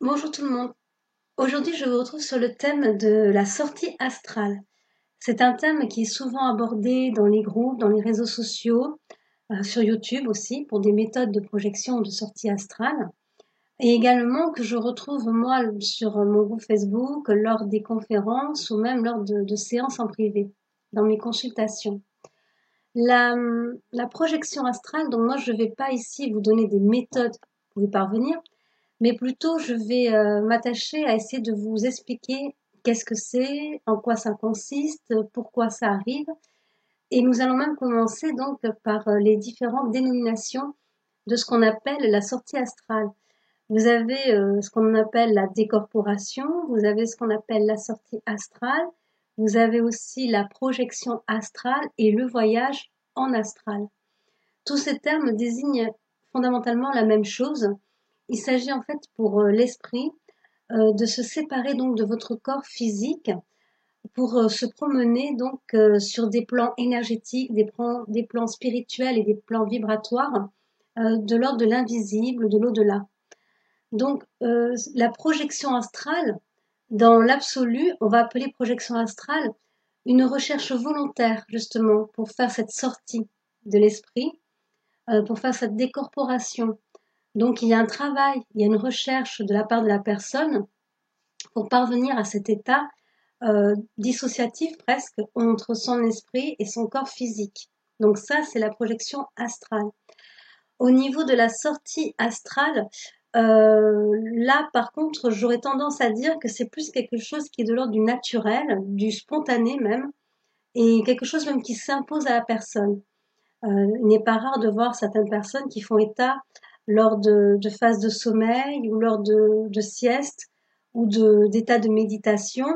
Bonjour tout le monde. Aujourd'hui, je vous retrouve sur le thème de la sortie astrale. C'est un thème qui est souvent abordé dans les groupes, dans les réseaux sociaux, sur YouTube aussi, pour des méthodes de projection de sortie astrale. Et également que je retrouve moi sur mon groupe Facebook lors des conférences ou même lors de séances en privé, dans mes consultations. La projection astrale, donc moi je ne vais pas ici vous donner des méthodes pour y parvenir, mais plutôt je vais m'attacher à essayer de vous expliquer qu'est-ce que c'est, en quoi ça consiste, pourquoi ça arrive. Et nous allons même commencer donc par les différentes dénominations de ce qu'on appelle la sortie astrale. Vous avez ce qu'on appelle la décorporation, vous avez ce qu'on appelle la sortie astrale, vous avez aussi la projection astrale et le voyage en astral. Tous ces termes désignent fondamentalement la même chose. Il s'agit en fait pour l'esprit de se séparer donc de votre corps physique pour se promener donc sur des plans énergétiques, des plans spirituels et des plans vibratoires de l'ordre de l'invisible, de l'au-delà. Donc la projection astrale, dans l'absolu, on va appeler projection astrale une recherche volontaire justement pour faire cette sortie de l'esprit, pour faire cette décorporation. Donc il y a un travail, il y a une recherche de la part de la personne pour parvenir à cet état dissociatif presque entre son esprit et son corps physique. Donc ça, c'est la projection astrale. Au niveau de la sortie astrale, là par contre, j'aurais tendance à dire que c'est plus quelque chose qui est de l'ordre du naturel, du spontané même, et quelque chose même qui s'impose à la personne. Il n'est pas rare de voir certaines personnes qui font état lors de phases de sommeil ou lors de siestes ou d'états de méditation,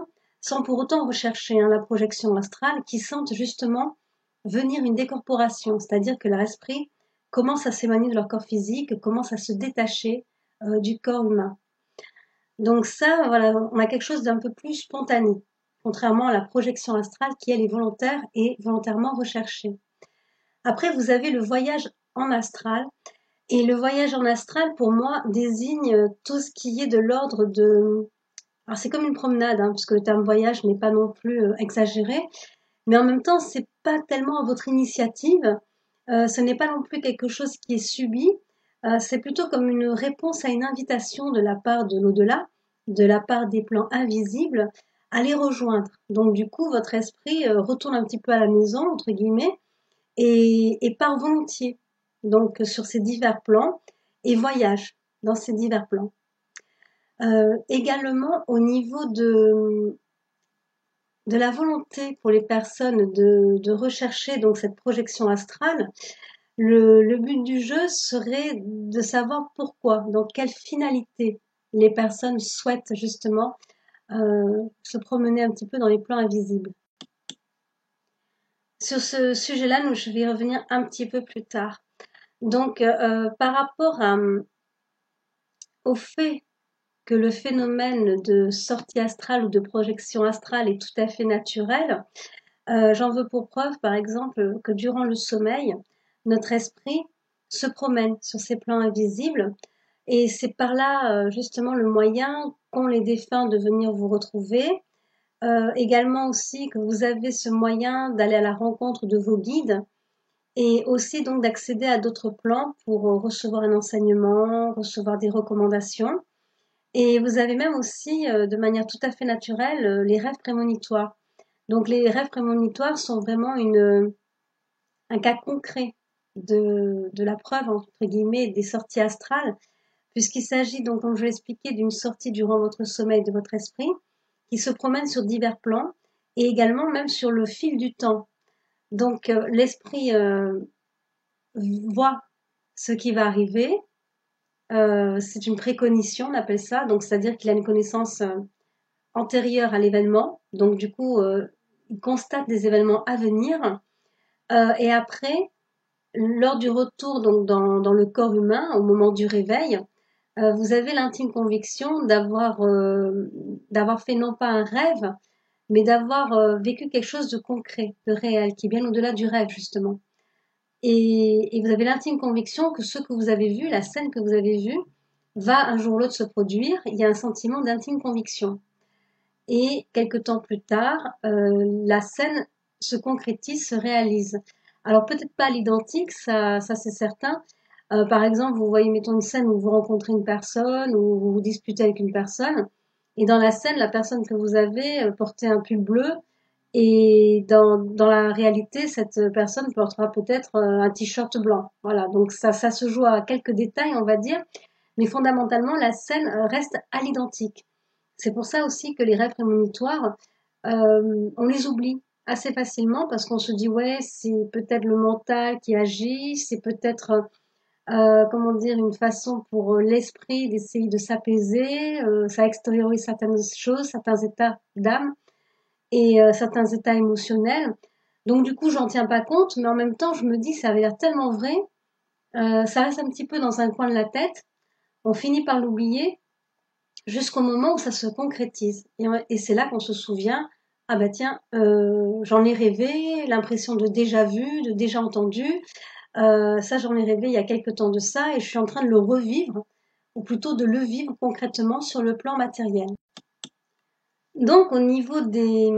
sans pour autant rechercher la projection astrale, qui sentent justement venir une décorporation, c'est-à-dire que leur esprit commence à s'éloigner de leur corps physique, commence à se détacher du corps humain. Donc ça, voilà, on a quelque chose d'un peu plus spontané, contrairement à la projection astrale qui, elle, est volontaire et volontairement recherchée. Après, vous avez le voyage en astral. Et le voyage en astral, pour moi, désigne tout ce qui est de l'ordre de... Alors, c'est comme une promenade, hein, puisque le terme voyage n'est pas non plus exagéré. Mais en même temps, c'est pas tellement à votre initiative. Ce n'est pas non plus quelque chose qui est subi. C'est plutôt comme une réponse à une invitation de la part de l'au-delà, de la part des plans invisibles, à les rejoindre. Donc, du coup, votre esprit retourne un petit peu à la maison, entre guillemets, et part volontiers donc sur ces divers plans et voyage dans ces divers plans. Également au niveau de la volonté pour les personnes de rechercher donc cette projection astrale, le but du jeu serait de savoir pourquoi, dans quelle finalité les personnes souhaitent justement se promener un petit peu dans les plans invisibles. Sur ce sujet-là, je vais y revenir un petit peu plus tard. Donc, par rapport au fait que le phénomène de sortie astrale ou de projection astrale est tout à fait naturel, j'en veux pour preuve, par exemple, que durant le sommeil, notre esprit se promène sur ces plans invisibles et c'est par là, justement, le moyen qu'ont les défunts de venir vous retrouver. Également aussi que vous avez ce moyen d'aller à la rencontre de vos guides et aussi donc d'accéder à d'autres plans pour recevoir un enseignement, recevoir des recommandations. Et vous avez même aussi, de manière tout à fait naturelle, les rêves prémonitoires. Donc les rêves prémonitoires sont vraiment un cas concret de la preuve, entre guillemets, des sorties astrales, puisqu'il s'agit donc, comme je l'ai expliqué, d'une sortie durant votre sommeil de votre esprit, qui se promène sur divers plans, et également même sur le fil du temps. Donc l'esprit voit ce qui va arriver. C'est une précognition, on appelle ça. Donc, c'est-à-dire qu'il a une connaissance antérieure à l'événement. Donc, du coup, il constate des événements à venir. Et après, lors du retour donc dans le corps humain, au moment du réveil, vous avez l'intime conviction d'avoir fait non pas un rêve, mais d'avoir vécu quelque chose de concret, de réel, qui est bien au-delà du rêve justement. Et vous avez l'intime conviction que ce que vous avez vu, la scène que vous avez vue, va un jour ou l'autre se produire, il y a un sentiment d'intime conviction. Et quelque temps plus tard, la scène se concrétise, se réalise. Alors peut-être pas à l'identique, ça c'est certain. Par exemple, vous voyez, mettons une scène où vous rencontrez une personne, ou vous vous disputez avec une personne, et dans la scène, la personne que vous avez portait un pull bleu, et dans la réalité, cette personne portera peut-être un t-shirt blanc. Voilà, donc ça se joue à quelques détails, on va dire, mais fondamentalement, la scène reste à l'identique. C'est pour ça aussi que les rêves prémonitoires, on les oublie assez facilement parce qu'on se dit ouais, c'est peut-être le mental qui agit, c'est peut-être comment dire une façon pour l'esprit d'essayer de s'apaiser, ça extériorise certaines choses, certains états d'âme et certains états émotionnels. Donc du coup, j'en tiens pas compte, mais en même temps, je me dis ça avait l'air tellement vrai, ça reste un petit peu dans un coin de la tête, on finit par l'oublier jusqu'au moment où ça se concrétise. Et c'est là qu'on se souvient, ah bah tiens, j'en ai rêvé, l'impression de déjà vu, de déjà entendu. Ça, j'en ai rêvé il y a quelque temps de ça et je suis en train de le revivre, ou plutôt de le vivre concrètement sur le plan matériel. Donc, au niveau des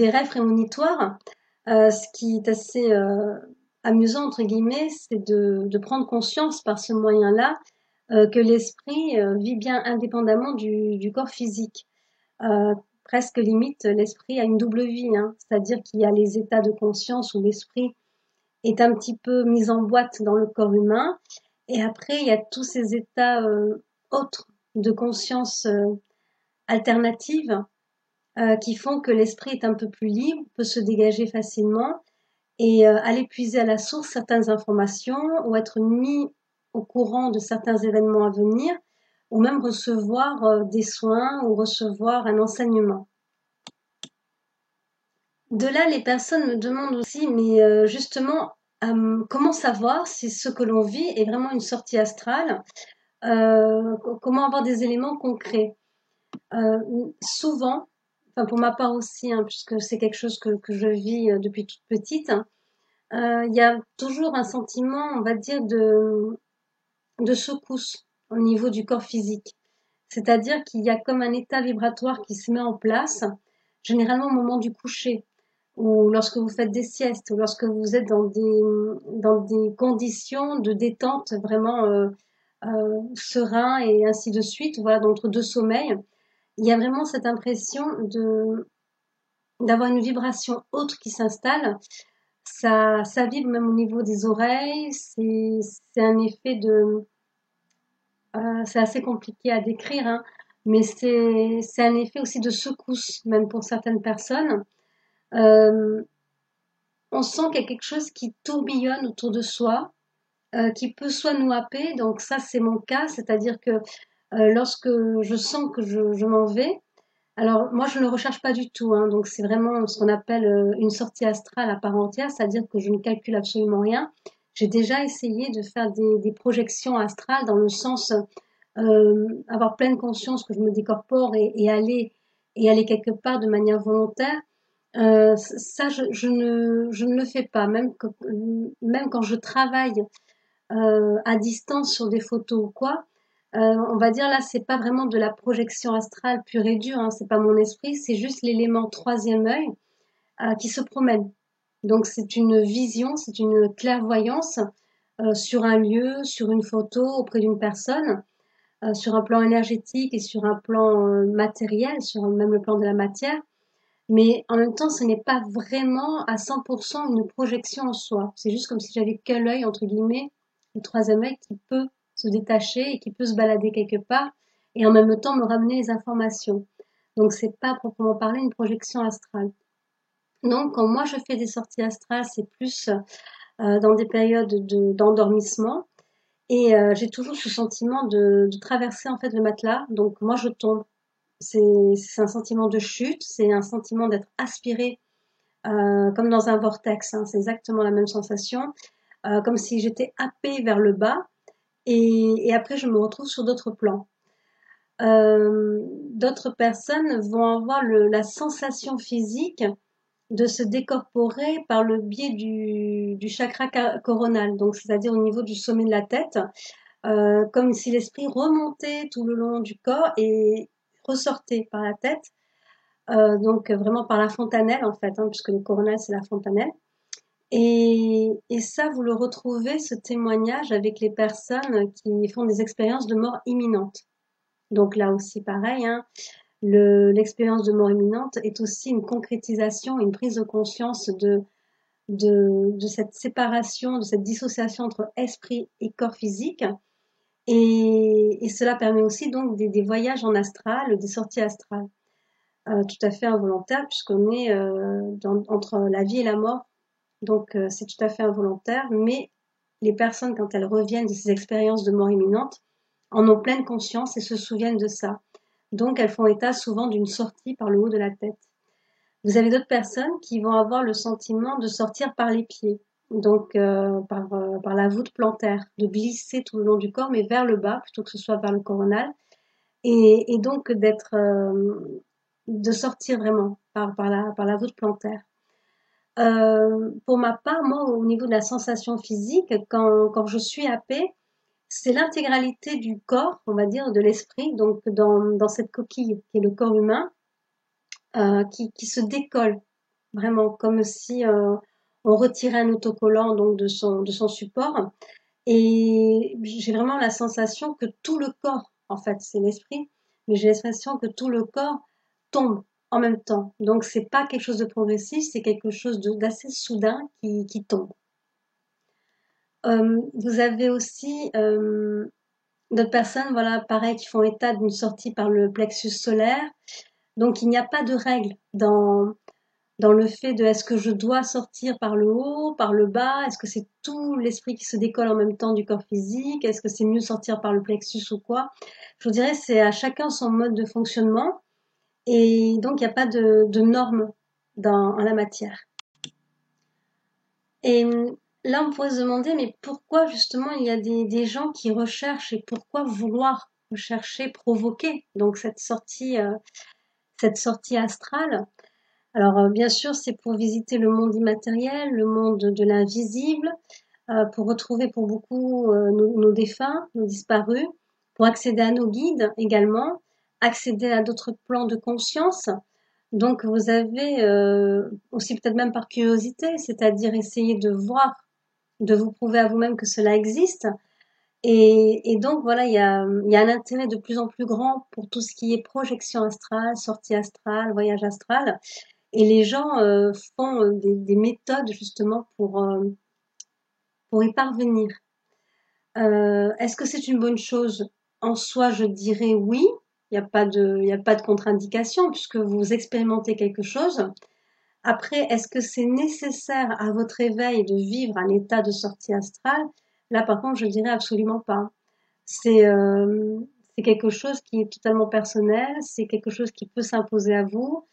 rêves prémonitoires, ce qui est assez amusant, entre guillemets, c'est de prendre conscience par ce moyen-là que l'esprit vit bien indépendamment du corps physique. Euh, Presque limite, l'esprit a une double vie, hein. C'est-à-dire qu'il y a les états de conscience où l'esprit est un petit peu mis en boîte dans le corps humain, et après il y a tous ces états autres de conscience alternative qui font que l'esprit est un peu plus libre, peut se dégager facilement et aller puiser à la source certaines informations ou être mis au courant de certains événements à venir ou même recevoir des soins ou recevoir un enseignement. De là, les personnes me demandent aussi, mais justement, comment savoir si ce que l'on vit est vraiment une sortie astrale? Comment avoir des éléments concrets? Euh, Souvent, enfin pour ma part aussi, hein, puisque c'est quelque chose que je vis depuis toute petite, il y a toujours un sentiment, on va dire, de secousse au niveau du corps physique. C'est-à-dire qu'il y a comme un état vibratoire qui se met en place, généralement au moment du coucher, ou lorsque vous faites des siestes, ou lorsque vous êtes dans des conditions de détente vraiment serein et ainsi de suite, voilà, d'entre deux sommeils. Il y a vraiment cette impression d'avoir une vibration autre qui s'installe. Ça vibre même au niveau des oreilles. C'est un effet c'est assez compliqué à décrire, hein, mais c'est un effet aussi de secousse, même pour certaines personnes. Euh, on sent qu'il y a quelque chose qui tourbillonne autour de soi, qui peut soit nous happer. Donc ça, c'est mon cas, c'est-à-dire que lorsque je sens que je m'en vais, alors moi je ne recherche pas du tout, hein, donc c'est vraiment ce qu'on appelle une sortie astrale à part entière, c'est-à-dire que je ne calcule absolument rien. J'ai déjà essayé de faire des projections astrales dans le sens avoir pleine conscience que je me décorpore et aller quelque part de manière volontaire. Ça, je ne le fais pas, même quand je travaille à distance sur des photos ou quoi. On va dire là, c'est pas vraiment de la projection astrale pure et dure, hein, c'est pas mon esprit, c'est juste l'élément troisième œil qui se promène. Donc c'est une vision, c'est une clairvoyance sur un lieu, sur une photo, auprès d'une personne, sur un plan énergétique et sur un plan matériel, sur même le plan de la matière. Mais en même temps, ce n'est pas vraiment à 100% une projection en soi. C'est juste comme si j'avais qu'un œil, entre guillemets, le troisième œil qui peut se détacher et qui peut se balader quelque part et en même temps me ramener les informations. Donc c'est pas à proprement parler une projection astrale. Donc quand moi je fais des sorties astrales, c'est plus dans des périodes d'endormissement et j'ai toujours ce sentiment de traverser en fait le matelas. Donc moi je tombe. C'est un sentiment de chute, c'est un sentiment d'être aspiré comme dans un vortex, hein, c'est exactement la même sensation, comme si j'étais happée vers le bas et après je me retrouve sur d'autres plans. D'autres personnes vont avoir la sensation physique de se décorporer par le biais du chakra coronal, donc c'est-à-dire au niveau du sommet de la tête. comme si l'esprit remontait tout le long du corps et ressortait par la tête, donc vraiment par la fontanelle en fait, hein, puisque le coronal c'est la fontanelle. Et ça, vous le retrouvez, ce témoignage, avec les personnes qui font des expériences de mort imminente. Donc là aussi, pareil, hein, l'expérience de mort imminente est aussi une concrétisation, une prise de conscience de cette séparation, de cette dissociation entre esprit et corps physique. Et cela permet aussi donc des voyages en astral, des sorties astrales, tout à fait involontaires, puisqu'on est entre la vie et la mort. Donc c'est tout à fait involontaire, mais les personnes, quand elles reviennent de ces expériences de mort imminente, en ont pleine conscience et se souviennent de ça. Donc elles font état souvent d'une sortie par le haut de la tête. Vous avez d'autres personnes qui vont avoir le sentiment de sortir par les pieds, donc par la voûte plantaire, de glisser tout le long du corps, mais vers le bas plutôt que ce soit vers le coronal, et donc de sortir vraiment par la voûte plantaire. Pour ma part, moi, au niveau de la sensation physique, quand je suis happée, c'est l'intégralité du corps, on va dire, de l'esprit, donc dans cette coquille qui est le corps humain, qui se décolle vraiment comme si on retirait un autocollant donc de son support. Et j'ai vraiment la sensation que tout le corps, en fait, c'est l'esprit, mais j'ai l'impression que tout le corps tombe en même temps. Donc c'est pas quelque chose de progressif, c'est quelque chose d'assez soudain qui tombe. Vous avez aussi d'autres personnes, voilà, pareil, qui font état d'une sortie par le plexus solaire. Donc il n'y a pas de règle dans le fait de est-ce que je dois sortir par le haut, par le bas, est-ce que c'est tout l'esprit qui se décolle en même temps du corps physique, est-ce que c'est mieux sortir par le plexus ou quoi? Je vous dirais, c'est à chacun son mode de fonctionnement et donc il n'y a pas de normes en la matière. Et là, on pourrait se demander, mais pourquoi justement il y a des gens qui recherchent et pourquoi vouloir rechercher, provoquer donc cette sortie astrale? Alors, bien sûr, c'est pour visiter le monde immatériel, le monde de l'invisible, pour retrouver pour beaucoup nos défunts, nos disparus, pour accéder à nos guides également, accéder à d'autres plans de conscience. Donc, vous avez aussi peut-être même par curiosité, c'est-à-dire essayer de voir, de vous prouver à vous-même que cela existe. Et donc, voilà, il y a un intérêt de plus en plus grand pour tout ce qui est projection astrale, sortie astrale, voyage astral. Et les gens font des méthodes justement pour y parvenir. Est-ce que c'est une bonne chose? En soi, je dirais oui. Il y a pas de contre-indication puisque vous expérimentez quelque chose. Après, est-ce que c'est nécessaire à votre éveil de vivre un état de sortie astrale? Là, par contre, je dirais absolument pas. C'est c'est quelque chose qui est totalement personnel. C'est quelque chose qui peut s'imposer à vous.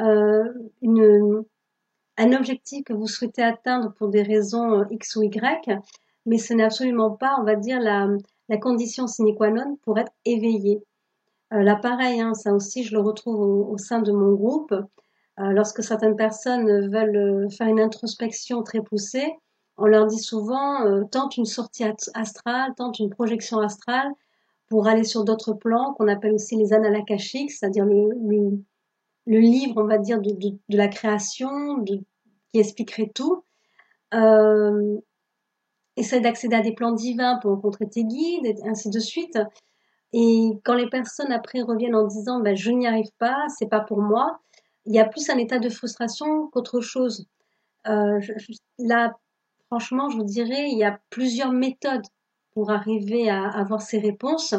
Euh, une, un objectif que vous souhaitez atteindre pour des raisons X ou Y, mais ce n'est absolument pas, on va dire, la condition sine qua non pour être éveillé. Là, pareil, hein, ça aussi, je le retrouve au sein de mon groupe. Lorsque certaines personnes veulent faire une introspection très poussée, on leur dit souvent tente une sortie astrale, tente une projection astrale pour aller sur d'autres plans qu'on appelle aussi les annales akashiques, c'est-à-dire le livre, on va dire, de la création, qui expliquerait tout. Euh, Essaie d'accéder à des plans divins pour rencontrer tes guides, et ainsi de suite. Et quand les personnes après reviennent en disant ben, je n'y arrive pas, c'est pas pour moi, il y a plus un état de frustration qu'autre chose. Là, franchement, je vous dirais, il y a plusieurs méthodes pour arriver à avoir ces réponses.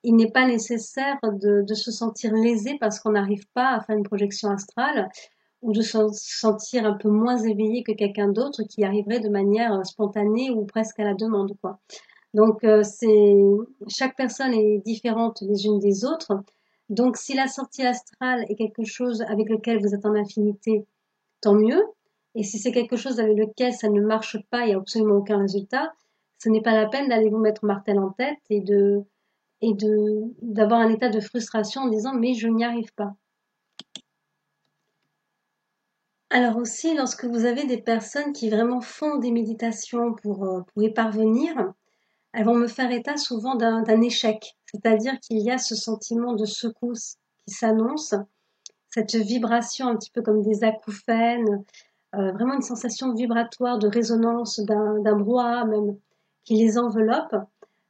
Il n'est pas nécessaire de se sentir lésé parce qu'on n'arrive pas à faire une projection astrale ou de se sentir un peu moins éveillé que quelqu'un d'autre qui arriverait de manière spontanée ou presque à la demande, quoi. Donc, chaque personne est différente les unes des autres. Donc, si la sortie astrale est quelque chose avec lequel vous êtes en affinité, tant mieux. Et si c'est quelque chose avec lequel ça ne marche pas, il n'y a absolument aucun résultat, ce n'est pas la peine d'aller vous mettre martel en tête d'avoir un état de frustration en disant mais je n'y arrive pas. Alors aussi, lorsque vous avez des personnes qui vraiment font des méditations pour y parvenir, elles vont me faire état souvent d'un échec. C'est-à-dire qu'il y a ce sentiment de secousse qui s'annonce, cette vibration un petit peu comme des acouphènes, vraiment une sensation vibratoire de résonance d'un brouhaha même qui les enveloppe.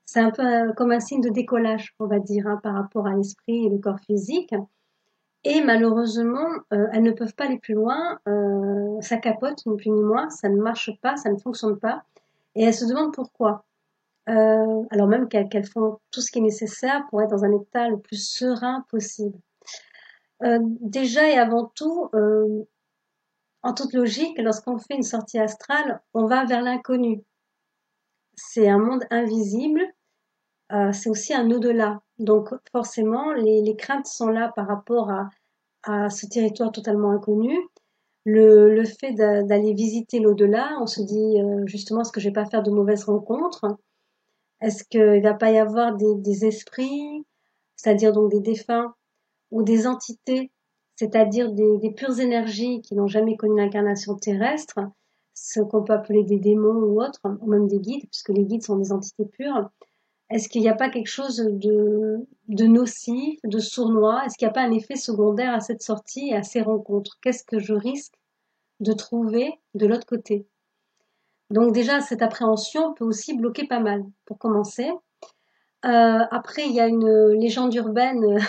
C'est un peu comme un signe de décollage, on va dire, hein, par rapport à l'esprit et le corps physique. Et malheureusement, elles ne peuvent pas aller plus loin. Ça capote, ni plus ni moins. Ça ne marche pas, ça ne fonctionne pas. Et elles se demandent pourquoi. Alors même qu'elles font tout ce qui est nécessaire pour être dans un état le plus serein possible. Déjà et avant tout, en toute logique, lorsqu'on fait une sortie astrale, on va vers l'inconnu. C'est un monde invisible, c'est aussi un au-delà. Donc forcément, les craintes sont là par rapport à ce territoire totalement inconnu. Le fait d'aller visiter l'au-delà, on se dit justement, est-ce que je vais pas faire de mauvaises rencontres? Est-ce qu'il va pas y avoir des esprits, c'est-à-dire donc des défunts, ou des entités, c'est-à-dire des pures énergies qui n'ont jamais connu l'incarnation terrestre, ce qu'on peut appeler des démons ou autres, ou même des guides, puisque les guides sont des entités pures. Est-ce qu'il n'y a pas quelque chose de nocif, de sournois? Est-ce qu'il n'y a pas un effet secondaire à cette sortie et à ces rencontres? Qu'est-ce que je risque de trouver de l'autre côté? Donc déjà, cette appréhension peut aussi bloquer pas mal, pour commencer. Après, il y a une légende urbaine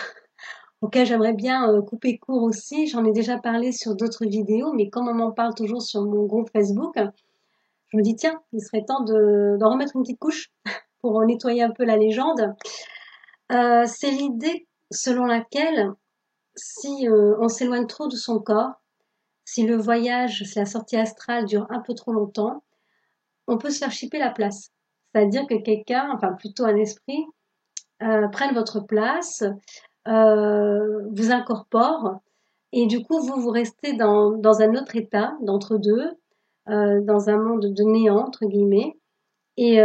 auquel j'aimerais bien couper court aussi. J'en ai déjà parlé sur d'autres vidéos, mais comme on m'en parle toujours sur mon groupe Facebook, je me dis tiens, il serait temps d'en remettre une petite couche pour nettoyer un peu la légende. C'est l'idée selon laquelle si on s'éloigne trop de son corps, si le voyage, si la sortie astrale dure un peu trop longtemps, on peut se faire chipper la place. C'est-à-dire que quelqu'un, enfin plutôt un esprit, prenne votre place, vous incorpore et du coup vous restez dans un autre état d'entre-deux, dans un monde de néant entre guillemets et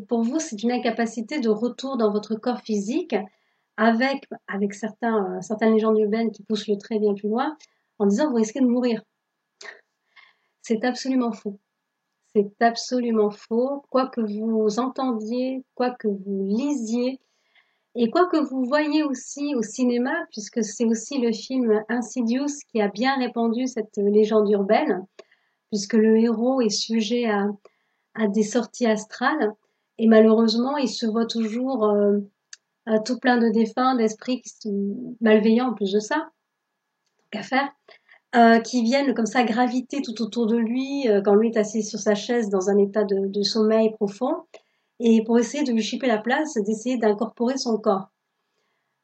pour vous c'est une incapacité de retour dans votre corps physique avec certaines légendes urbaines qui poussent le trait bien plus loin en disant vous risquez de mourir. C'est absolument faux. C'est absolument faux. Quoi que vous entendiez, quoi que vous lisiez, et quoi que vous voyez aussi au cinéma, puisque c'est aussi le film Insidious qui a bien répandu cette légende urbaine, puisque le héros est sujet à des sorties astrales, et malheureusement, il se voit toujours tout plein de défunts, d'esprits qui sont malveillants en plus de ça, qu'à faire, qui viennent comme ça graviter tout autour de lui quand lui est assis sur sa chaise dans un état de sommeil profond, et pour essayer de lui chipper la place, d'essayer d'incorporer son corps.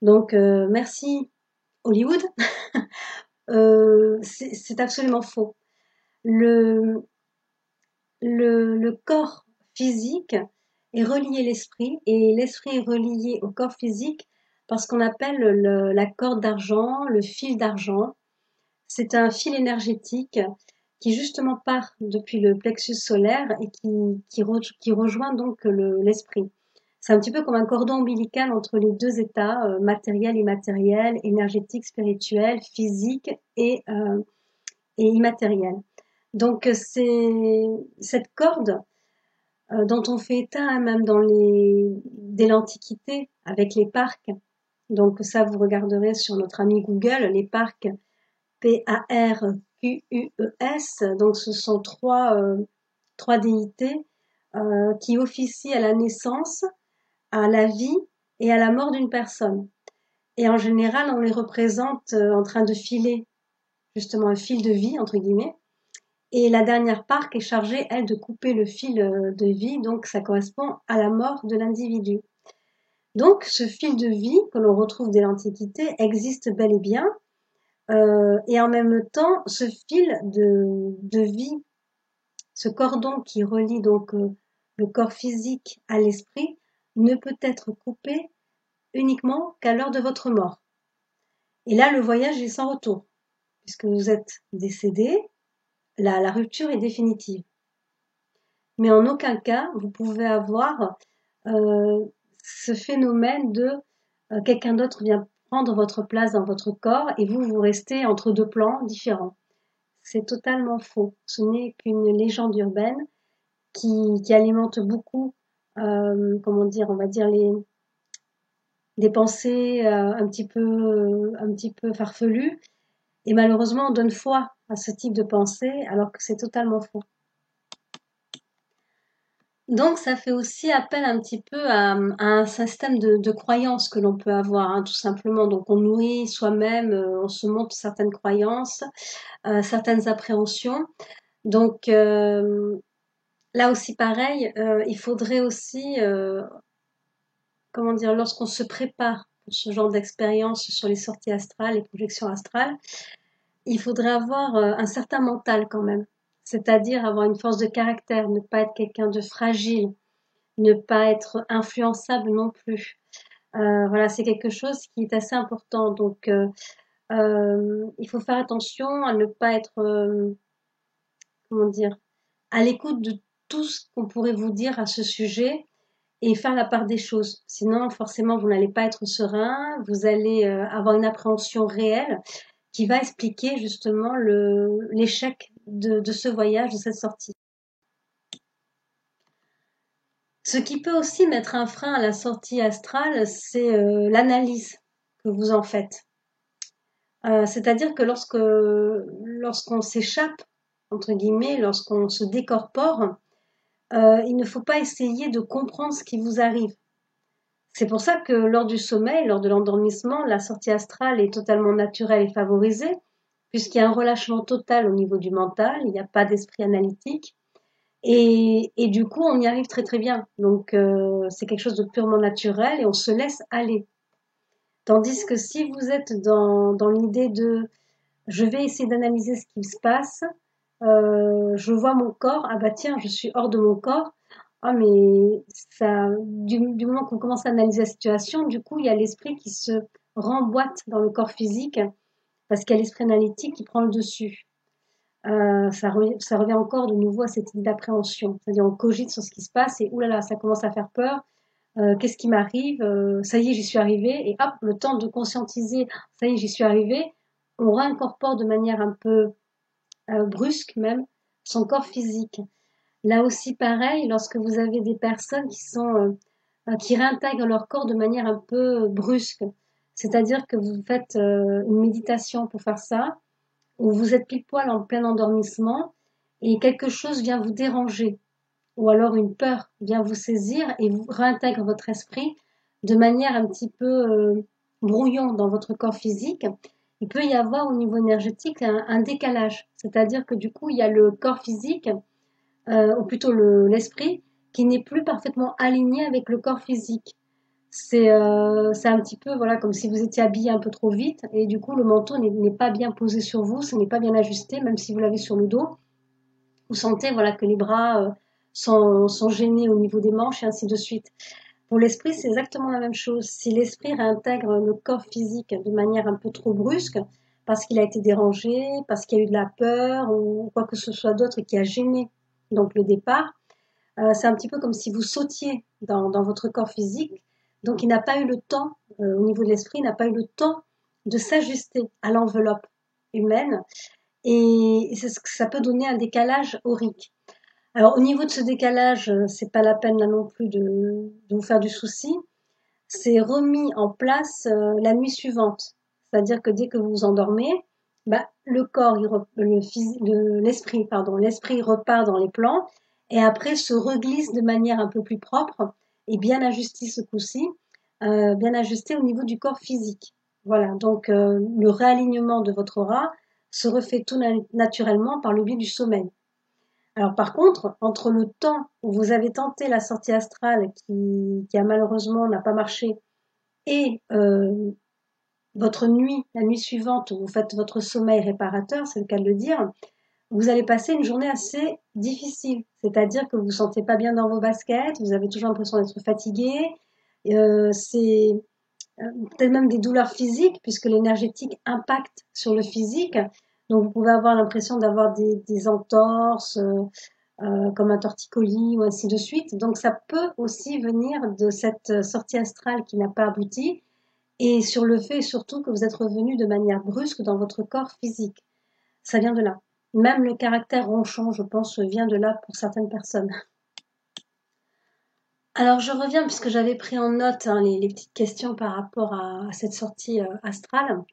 Donc merci Hollywood, c'est absolument faux. Le, le corps physique est relié à l'esprit et l'esprit est relié au corps physique par ce qu'on appelle la corde d'argent, le fil d'argent. C'est un fil énergétique qui justement part depuis le plexus solaire et qui rejoint donc l'esprit. C'est un petit peu comme un cordon ombilical entre les deux états, matériel, immatériel, énergétique, spirituel, physique et immatériel. Donc c'est cette corde dont on fait état hein, même dès l'Antiquité avec les parcs. Donc ça, vous regarderez sur notre ami Google, les parcs P-A-R-Q-U-E-S. Donc ce sont trois déités qui officient à la naissance, à la vie et à la mort d'une personne. Et en général, on les représente en train de filer justement un fil de vie, entre guillemets. Et la dernière part est chargée, elle, de couper le fil de vie, donc ça correspond à la mort de l'individu. Donc ce fil de vie que l'on retrouve dès l'Antiquité existe bel et bien, et en même temps, ce fil de vie, ce cordon qui relie donc le corps physique à l'esprit, ne peut être coupé uniquement qu'à l'heure de votre mort. Et là, le voyage est sans retour, puisque vous êtes décédé, la rupture est définitive. Mais en aucun cas, vous pouvez avoir ce phénomène de quelqu'un d'autre vient prendre votre place dans votre corps et vous restez entre deux plans différents. C'est totalement faux. Ce n'est qu'une légende urbaine qui alimente beaucoup comment dire, on va dire des pensées un petit peu farfelues. Et malheureusement, on donne foi à ce type de pensée alors que c'est totalement faux. Donc, ça fait aussi appel un petit peu à un système de croyances que l'on peut avoir, hein, tout simplement. Donc, on nourrit soi-même, on se montre certaines croyances, certaines appréhensions. Donc, là aussi, pareil, il faudrait aussi, comment dire, lorsqu'on se prépare pour ce genre d'expérience sur les sorties astrales, les projections astrales, il faudrait avoir un certain mental quand même. C'est-à-dire avoir une force de caractère, ne pas être quelqu'un de fragile, ne pas être influençable non plus. Voilà, c'est quelque chose qui est assez important. Donc, il faut faire attention à ne pas être, comment dire, à l'écoute de tout ce qu'on pourrait vous dire à ce sujet et faire la part des choses. Sinon, forcément, vous n'allez pas être serein, vous allez avoir une appréhension réelle qui va expliquer justement l'échec de ce voyage, de cette sortie. Ce qui peut aussi mettre un frein à la sortie astrale, c'est l'analyse que vous en faites. C'est-à-dire que lorsqu'on s'échappe, entre guillemets, lorsqu'on se décorpore, il ne faut pas essayer de comprendre ce qui vous arrive. C'est pour ça que lors du sommeil, lors de l'endormissement, la sortie astrale est totalement naturelle et favorisée, puisqu'il y a un relâchement total au niveau du mental, il n'y a pas d'esprit analytique, et du coup, on y arrive très très bien. Donc, c'est quelque chose de purement naturel et on se laisse aller. Tandis que si vous êtes dans l'idée de je vais essayer d'analyser ce qui se passe, je vois mon corps, ah bah tiens, je suis hors de mon corps, ah mais ça, du moment qu'on commence à analyser la situation, du coup, il y a l'esprit qui se remboîte dans le corps physique parce qu'il y a l'esprit analytique qui prend le dessus. Ça revient encore de nouveau à cette idée d'appréhension. C'est-à-dire, on cogite sur ce qui se passe et oulala, ça commence à faire peur. Qu'est-ce qui m'arrive? Ça y est, j'y suis arrivée. Et hop, le temps de conscientiser, ça y est, j'y suis arrivée. On réincorpore de manière un peu brusque même son corps physique. Là aussi, pareil, lorsque vous avez des personnes qui réintègrent leur corps de manière un peu brusque, c'est-à-dire que vous faites une méditation pour faire ça, ou vous êtes pile poil en plein endormissement et quelque chose vient vous déranger, ou alors une peur vient vous saisir et vous réintègre votre esprit de manière un petit peu brouillon dans votre corps physique. Il peut y avoir au niveau énergétique un décalage, c'est-à-dire que du coup il y a le corps physique, ou plutôt l'esprit, qui n'est plus parfaitement aligné avec le corps physique. C'est un petit peu voilà comme si vous étiez habillé un peu trop vite et du coup le manteau n'est pas bien posé sur vous, ce n'est pas bien ajusté, même si vous l'avez sur le dos. Vous sentez voilà que les bras sont gênés au niveau des manches et ainsi de suite. Pour l'esprit, c'est exactement la même chose. Si l'esprit réintègre le corps physique de manière un peu trop brusque, parce qu'il a été dérangé, parce qu'il y a eu de la peur ou quoi que ce soit d'autre qui a gêné donc le départ, c'est un petit peu comme si vous sautiez dans votre corps physique. Donc, il n'a pas eu le temps, au niveau de l'esprit, il n'a pas eu le temps de s'ajuster à l'enveloppe humaine. Et ça peut donner un décalage aurique. Alors, au niveau de ce décalage, c'est pas la peine là non plus de vous faire du souci. C'est remis en place la nuit suivante. C'est-à-dire que dès que vous vous endormez, bah, le corps, l'esprit, pardon, l'esprit repart dans les plans et après se reglisse de manière un peu plus propre et bien ajusté ce coup-ci, bien ajusté au niveau du corps physique. Voilà, donc le réalignement de votre aura se refait tout naturellement par le biais du sommeil. Alors par contre, entre le temps où vous avez tenté la sortie astrale qui a malheureusement n'a pas marché et votre nuit, la nuit suivante où vous faites votre sommeil réparateur, c'est le cas de le dire, vous allez passer une journée assez difficile. C'est-à-dire que vous vous sentez pas bien dans vos baskets, vous avez toujours l'impression d'être fatigué, c'est peut-être même des douleurs physiques puisque l'énergétique impacte sur le physique. Donc vous pouvez avoir l'impression d'avoir des entorses, comme un torticolis ou ainsi de suite. Donc ça peut aussi venir de cette sortie astrale qui n'a pas abouti et sur le fait surtout que vous êtes revenu de manière brusque dans votre corps physique. Ça vient de là. Même le caractère ronchon, je pense, vient de là pour certaines personnes. Alors je reviens puisque j'avais pris en note, hein, les petites questions par rapport à cette sortie, astrale.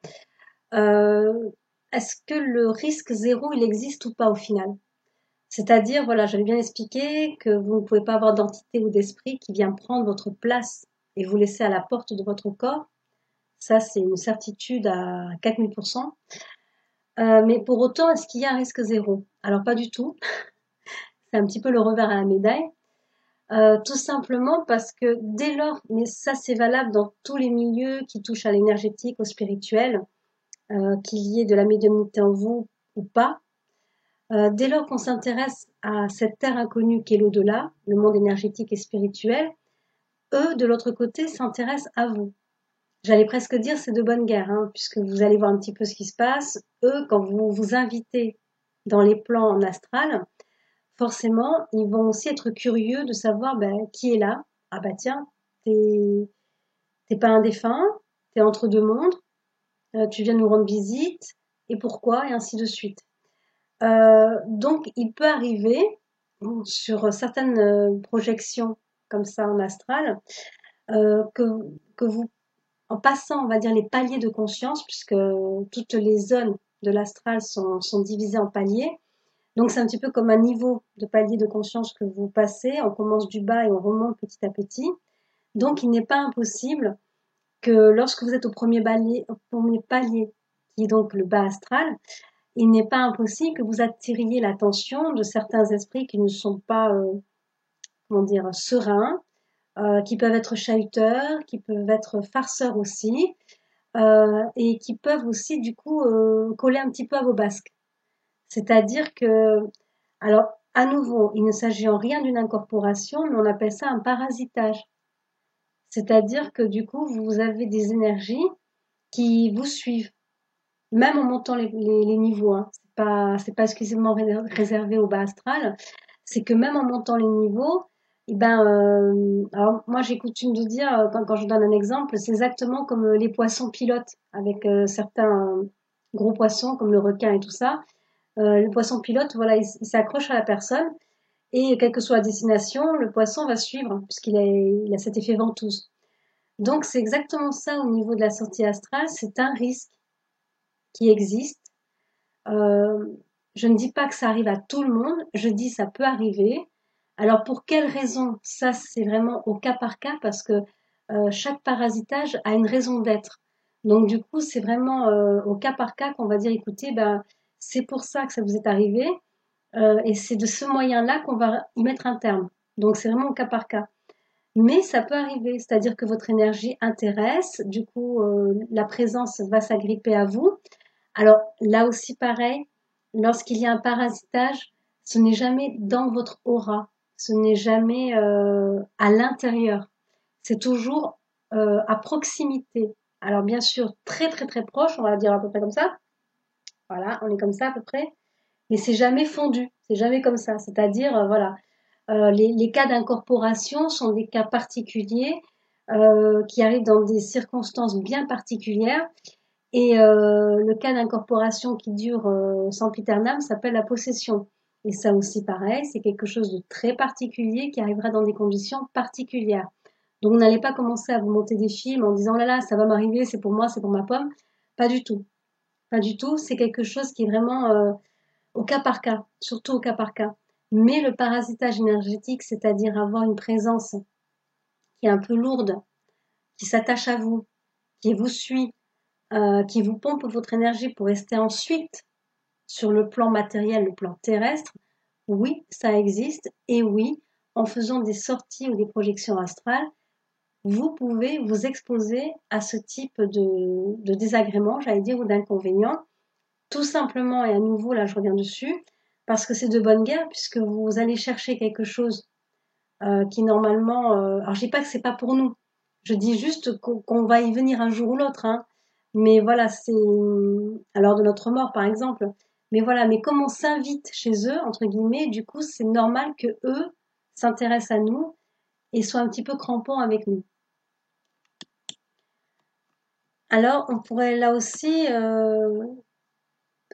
Heu, Est-ce que le risque zéro, il existe ou pas au final? C'est-à-dire, voilà, j'avais bien expliqué que vous ne pouvez pas avoir d'entité ou d'esprit qui vient prendre votre place et vous laisser à la porte de votre corps. Ça, c'est une certitude à 4000%. Mais pour autant, est-ce qu'il y a un risque zéro? Alors pas du tout. C'est un petit peu le revers à la médaille. Tout simplement parce que dès lors, mais ça c'est valable dans tous les milieux qui touchent à l'énergétique, au spirituel, qu'il y ait de la médiumnité en vous ou pas, dès lors qu'on s'intéresse à cette terre inconnue qu'est l'au-delà, le monde énergétique et spirituel, eux, de l'autre côté, s'intéressent à vous. J'allais presque dire c'est de bonne guerre, hein, puisque vous allez voir un petit peu ce qui se passe. Eux, quand vous vous invitez dans les plans en astral, forcément, ils vont aussi être curieux de savoir ben, qui est là. Ah bah tiens, t'es t'es pas un défunt, t'es entre deux mondes, tu viens nous rendre visite, et pourquoi, et ainsi de suite. Donc, il peut arriver, sur certaines projections comme ça en astral, que, que vous, en passant, on va dire, les paliers de conscience, puisque toutes les zones de l'astral sont divisées en paliers, donc c'est un petit peu comme un niveau de palier de conscience que vous passez, on commence du bas et on remonte petit à petit. Donc il n'est pas impossible que lorsque vous êtes au premier palier, qui est donc le bas astral, il n'est pas impossible que vous attiriez l'attention de certains esprits qui ne sont pas, comment dire, sereins, qui peuvent être chahuteurs, qui peuvent être farceurs aussi, et qui peuvent aussi du coup coller un petit peu à vos basques. C'est-à-dire que, alors à nouveau, il ne s'agit en rien d'une incorporation, mais on appelle ça un parasitage. C'est-à-dire que du coup, vous avez des énergies qui vous suivent, même en montant les niveaux. Hein. C'est pas exclusivement réservé au bas astral. C'est que même en montant les niveaux, eh ben, alors moi j'ai coutume de dire, quand je donne un exemple, c'est exactement comme les poissons pilotes, avec certains gros poissons comme le requin et tout ça. Le poisson pilote, voilà, il s'accroche à la personne et quelle que soit la destination, le poisson va suivre il a cet effet ventouse. Donc c'est exactement ça au niveau de la sortie astrale, c'est un risque qui existe. Euh, je ne dis pas que ça arrive à tout le monde, je dis ça peut arriver. Alors pour quelle raison? Ça c'est vraiment au cas par cas parce que chaque parasitage a une raison d'être. Donc du coup c'est vraiment au cas par cas qu'on va dire écoutez ben c'est pour ça que ça vous est arrivé et c'est de ce moyen-là qu'on va y mettre un terme. Donc c'est vraiment au cas par cas. Mais ça peut arriver, c'est-à-dire que votre énergie intéresse, du coup, la présence va s'agripper à vous. Alors là aussi pareil, lorsqu'il y a un parasitage, ce n'est jamais dans votre aura, ce n'est jamais à l'intérieur, c'est toujours à proximité. Alors bien sûr, très très très proche, on va dire à peu près comme ça. Voilà, on est comme ça à peu près, mais c'est jamais fondu, c'est jamais comme ça. C'est-à-dire, voilà, les cas d'incorporation sont des cas particuliers qui arrivent dans des circonstances bien particulières. Et le cas d'incorporation qui dure sempiternam s'appelle la possession. Et ça aussi, pareil, c'est quelque chose de très particulier qui arrivera dans des conditions particulières. Donc, vous n'allez pas commencer à vous monter des films en disant, oh là là, ça va m'arriver, c'est pour moi, c'est pour ma pomme. Pas du tout. Pas du tout. C'est quelque chose qui est vraiment au cas par cas, surtout au cas par cas. Mais le parasitage énergétique, c'est-à-dire avoir une présence qui est un peu lourde, qui s'attache à vous, qui vous suit, qui vous pompe votre énergie pour rester ensuite sur le plan matériel, le plan terrestre, oui, ça existe. Et oui, en faisant des sorties ou des projections astrales, vous pouvez vous exposer à ce type de désagrément, j'allais dire, ou d'inconvénient. Tout simplement, et à nouveau, là, je reviens dessus, parce que c'est de bonne guerre, puisque vous allez chercher quelque chose qui normalement... alors, je dis pas que c'est pas pour nous. Je dis juste qu'on va y venir un jour ou l'autre, hein. Mais voilà, c'est à l'heure de notre mort, par exemple. Mais voilà, mais comme on s'invite chez eux, entre guillemets, du coup, c'est normal que eux s'intéressent à nous et soient un petit peu crampons avec nous. Alors, on pourrait là aussi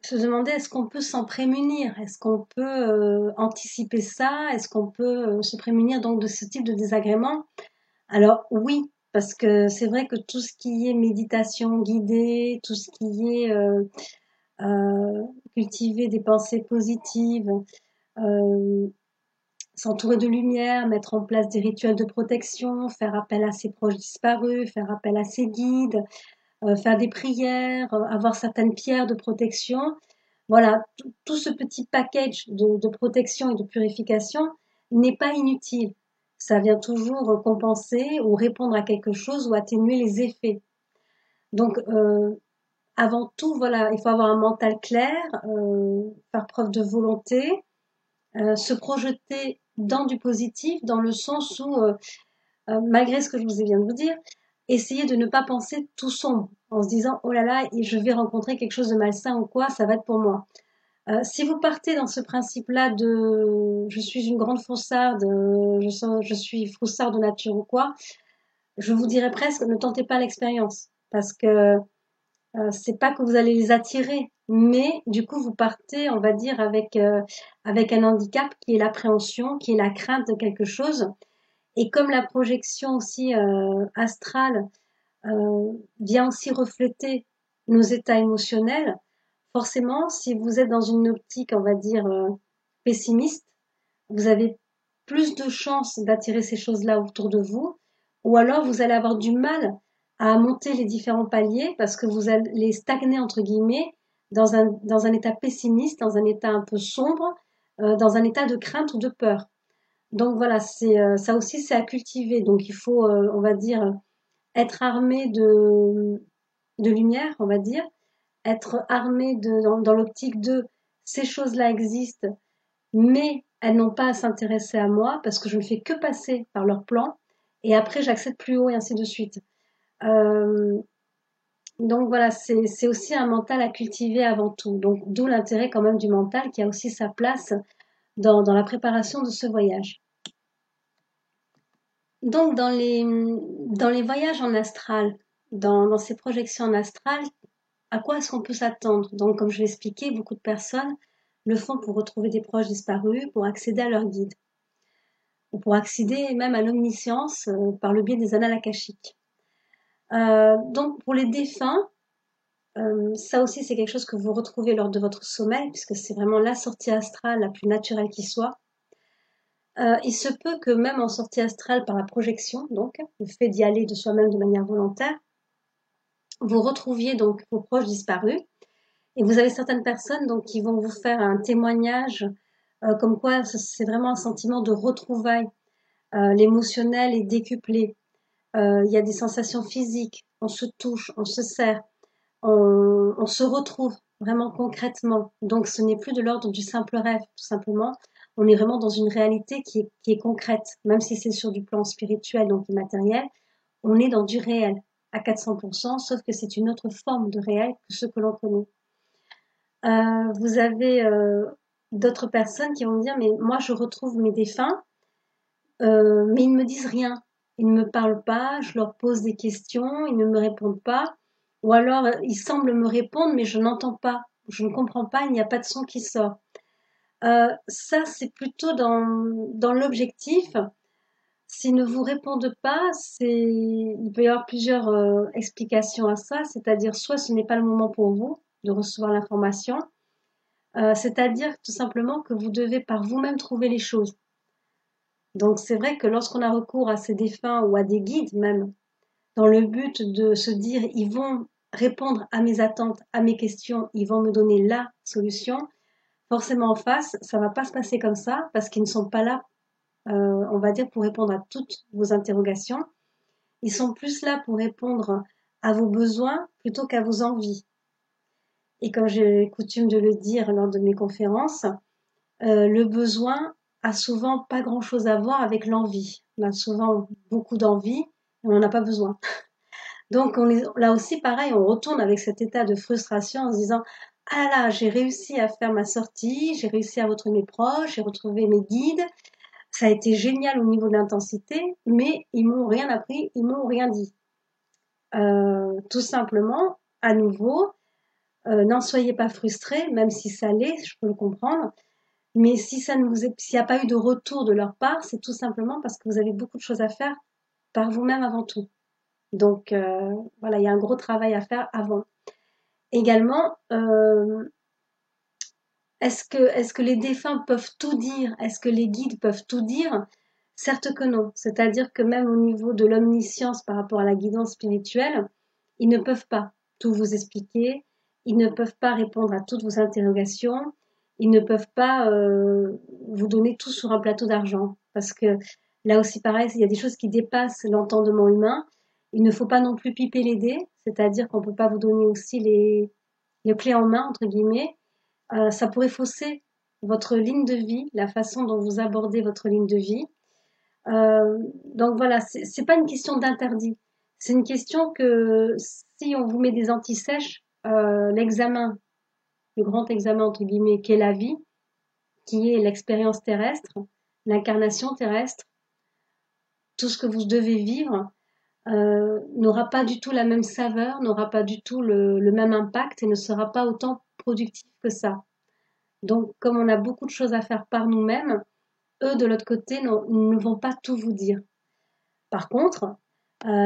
se demander est-ce qu'on peut s'en prémunir? Est-ce qu'on peut anticiper ça? Est-ce qu'on peut se prémunir donc de ce type de désagrément? Alors oui, parce que c'est vrai que tout ce qui est méditation guidée, tout ce qui est cultiver des pensées positives, euh, s'entourer de lumière, mettre en place des rituels de protection, faire appel à ses proches disparus, faire appel à ses guides, faire des prières, avoir certaines pierres de protection. Voilà, tout ce petit package de protection et de purification n'est pas inutile. Ça vient toujours compenser ou répondre à quelque chose ou atténuer les effets. Donc, avant tout, voilà, il faut avoir un mental clair, faire preuve de volonté, se projeter dans du positif, dans le sens où, malgré ce que je vous viens de vous dire, essayer de ne pas penser tout sombre, en se disant oh là là, je vais rencontrer quelque chose de malsain ou quoi, ça va être pour moi. Si vous partez dans ce principe-là de je suis une grande froussarde, je suis froussarde de nature ou quoi, je vous dirais presque ne tentez pas l'expérience parce que c'est pas que vous allez les attirer, mais du coup vous partez, on va dire, avec un handicap qui est l'appréhension, qui est la crainte de quelque chose. Et comme la projection aussi astrale vient aussi refléter nos états émotionnels, forcément, si vous êtes dans une optique, on va dire, pessimiste, vous avez plus de chances d'attirer ces choses-là autour de vous, ou alors vous allez avoir du mal à monter les différents paliers parce que vous allez stagner, entre guillemets, dans un état pessimiste, dans un état un peu sombre, dans un état de crainte ou de peur. Donc voilà, c'est ça aussi, c'est à cultiver. Donc il faut, on va dire, être armé de lumière, on va dire, être armé dans l'optique de ces choses-là existent, mais elles n'ont pas à s'intéresser à moi parce que je ne fais que passer par leur plan et après j'accède plus haut et ainsi de suite. Euh, donc voilà, c'est aussi un mental à cultiver avant tout. Donc d'où l'intérêt quand même du mental qui a aussi sa place dans la préparation de ce voyage. Donc dans les voyages en astral, dans ces projections en astral, à quoi est-ce qu'on peut s'attendre? Donc comme je l'ai expliqué, beaucoup de personnes le font pour retrouver des proches disparus, pour accéder à leur guide, ou pour accéder même à l'omniscience par le biais des annales akashiques. Donc pour les défunts, ça aussi c'est quelque chose que vous retrouvez lors de votre sommeil, puisque c'est vraiment la sortie astrale la plus naturelle qui soit. Il se peut que même en sortie astrale par la projection, donc le fait d'y aller de soi-même de manière volontaire, vous retrouviez donc vos proches disparus. Et vous avez certaines personnes donc qui vont vous faire un témoignage comme quoi c'est vraiment un sentiment de retrouvailles. L'émotionnel est décuplé. Il y a des sensations physiques. On se touche, on se serre, on se retrouve vraiment concrètement. Donc ce n'est plus de l'ordre du simple rêve, tout simplement. On est vraiment dans une réalité qui est concrète, même si c'est sur du plan spirituel, donc immatériel. On est dans du réel à 400%, sauf que c'est une autre forme de réel que ce que l'on connaît. Vous avez d'autres personnes qui vont me dire, mais moi je retrouve mes défunts, mais ils ne me disent rien. Ils ne me parlent pas, je leur pose des questions, ils ne me répondent pas. Ou alors ils semblent me répondre, mais je n'entends pas, je ne comprends pas, il n'y a pas de son qui sort. Ça, c'est plutôt dans l'objectif. S'ils ne vous répondent pas, il peut y avoir plusieurs explications à ça, c'est-à-dire soit ce n'est pas le moment pour vous de recevoir l'information, c'est-à-dire tout simplement que vous devez par vous-même trouver les choses. Donc c'est vrai que lorsqu'on a recours à ces défunts ou à des guides même, dans le but de se dire ils vont répondre à mes attentes, à mes questions, ils vont me donner la solution, forcément en face, ça va pas se passer comme ça parce qu'ils ne sont pas là, on va dire, pour répondre à toutes vos interrogations. Ils sont plus là pour répondre à vos besoins plutôt qu'à vos envies. Et comme j'ai coutume de le dire lors de mes conférences, le besoin a souvent pas grand-chose à voir avec l'envie. On a souvent beaucoup d'envie, et on n'en a pas besoin. Donc là aussi, pareil, on retourne avec cet état de frustration en se disant ah là là, j'ai réussi à faire ma sortie, j'ai réussi à retrouver mes proches, j'ai retrouvé mes guides, ça a été génial au niveau de l'intensité, mais ils m'ont rien appris, ils m'ont rien dit. Tout simplement, à nouveau, N'en soyez pas frustrés, même si ça l'est, je peux le comprendre. Mais si ça ne vous est, s'il n'y a pas eu de retour de leur part, c'est tout simplement parce que vous avez beaucoup de choses à faire par vous-même avant tout. Donc voilà, il y a un gros travail à faire avant. Également, est-ce que les défunts peuvent tout dire? Est-ce que les guides peuvent tout dire? Certes que non. C'est-à-dire que même au niveau de l'omniscience par rapport à la guidance spirituelle, ils ne peuvent pas tout vous expliquer, ils ne peuvent pas répondre à toutes vos interrogations, ils ne peuvent pas vous donner tout sur un plateau d'argent. Parce que là aussi pareil, il y a des choses qui dépassent l'entendement humain. Il ne faut pas non plus piper les dés, c'est-à-dire qu'on ne peut pas vous donner aussi les clés en main, entre guillemets. Ça pourrait fausser votre ligne de vie, la façon dont vous abordez votre ligne de vie. Donc voilà, c'est pas une question d'interdit. C'est une question que si on vous met des antisèches, l'examen, le grand examen entre guillemets, qu'est la vie, qui est l'expérience terrestre, l'incarnation terrestre, tout ce que vous devez vivre, n'aura pas du tout la même saveur, n'aura pas du tout le même impact et ne sera pas autant productif que ça. Donc, comme on a beaucoup de choses à faire par nous-mêmes, eux, de l'autre côté, ne vont pas tout vous dire. Par contre,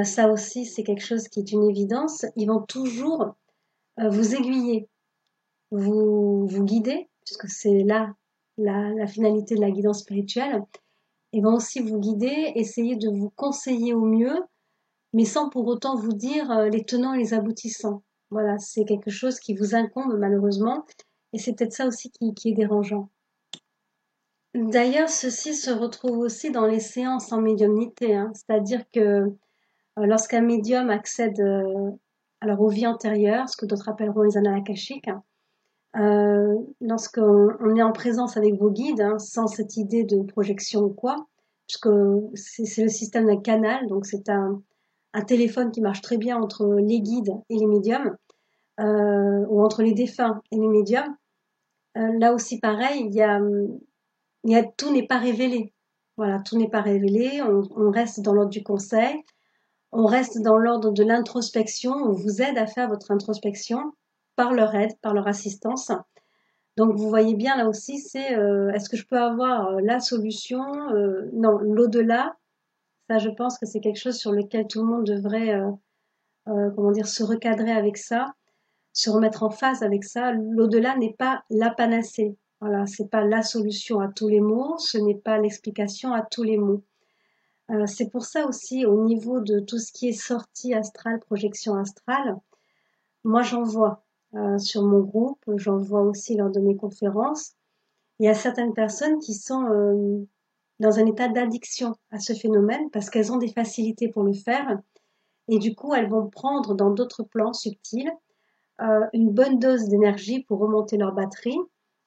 ça aussi, c'est quelque chose qui est une évidence, ils vont toujours vous aiguiller, vous guider, puisque c'est là la finalité de la guidance spirituelle. Ils vont aussi vous guider, essayer de vous conseiller au mieux, mais sans pour autant vous dire les tenants et les aboutissants. Voilà, c'est quelque chose qui vous incombe malheureusement, et c'est peut-être ça aussi qui est dérangeant. D'ailleurs, ceci se retrouve aussi dans les séances en médiumnité, hein. C'est-à-dire que lorsqu'un médium accède alors aux vies antérieures, ce que d'autres appelleront les annales akashiques, lorsqu'on est en présence avec vos guides, hein, sans cette idée de projection ou quoi, puisque c'est le système d'un canal, donc c'est un téléphone qui marche très bien entre les guides et les médiums, ou entre les défunts et les médiums. Là aussi, pareil, tout n'est pas révélé. Voilà, tout n'est pas révélé. On reste dans l'ordre du conseil. On reste dans l'ordre de l'introspection. On vous aide à faire votre introspection par leur aide, par leur assistance. Donc vous voyez bien là aussi, c'est est-ce que je peux avoir la solution? Non, l'au-delà, ça je pense que c'est quelque chose sur lequel tout le monde devrait, comment dire, se recadrer avec ça, se remettre en phase avec ça. L'au-delà n'est pas la panacée. Voilà, c'est pas la solution à tous les maux, ce n'est pas l'explication à tous les maux. C'est pour ça aussi, au niveau de tout ce qui est sortie astrale, projection astrale, moi j'en vois sur mon groupe, j'en vois aussi lors de mes conférences. Il y a certaines personnes qui sont dans un état d'addiction à ce phénomène parce qu'elles ont des facilités pour le faire et du coup elles vont prendre dans d'autres plans subtils une bonne dose d'énergie pour remonter leur batterie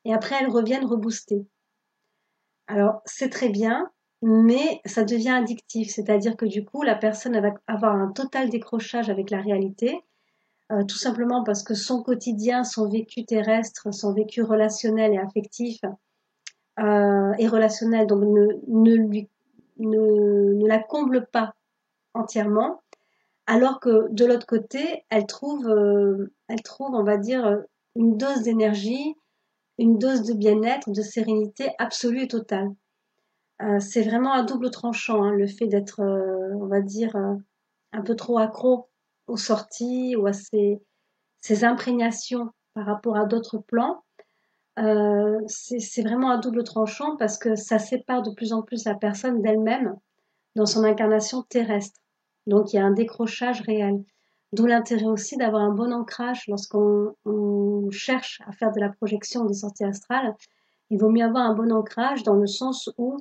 et après elles reviennent rebooster. Alors c'est très bien, mais ça devient addictif, c'est-à-dire que du coup la personne va avoir un total décrochage avec la réalité, tout simplement parce que son quotidien, son vécu terrestre, son vécu relationnel et affectif et relationnel, donc ne la comble pas entièrement, alors que de l'autre côté, elle trouve, on va dire, une dose d'énergie, une dose de bien-être, de sérénité absolue et totale. C'est vraiment à double tranchant, hein, le fait d'être, on va dire, un peu trop accro aux sorties ou à ces imprégnations par rapport à d'autres plans. C'est vraiment à double tranchant parce que ça sépare de plus en plus la personne d'elle-même dans son incarnation terrestre. Donc il y a un décrochage réel. D'où l'intérêt aussi d'avoir un bon ancrage lorsqu'on cherche à faire de la projection des sorties astrales. Il vaut mieux avoir un bon ancrage dans le sens où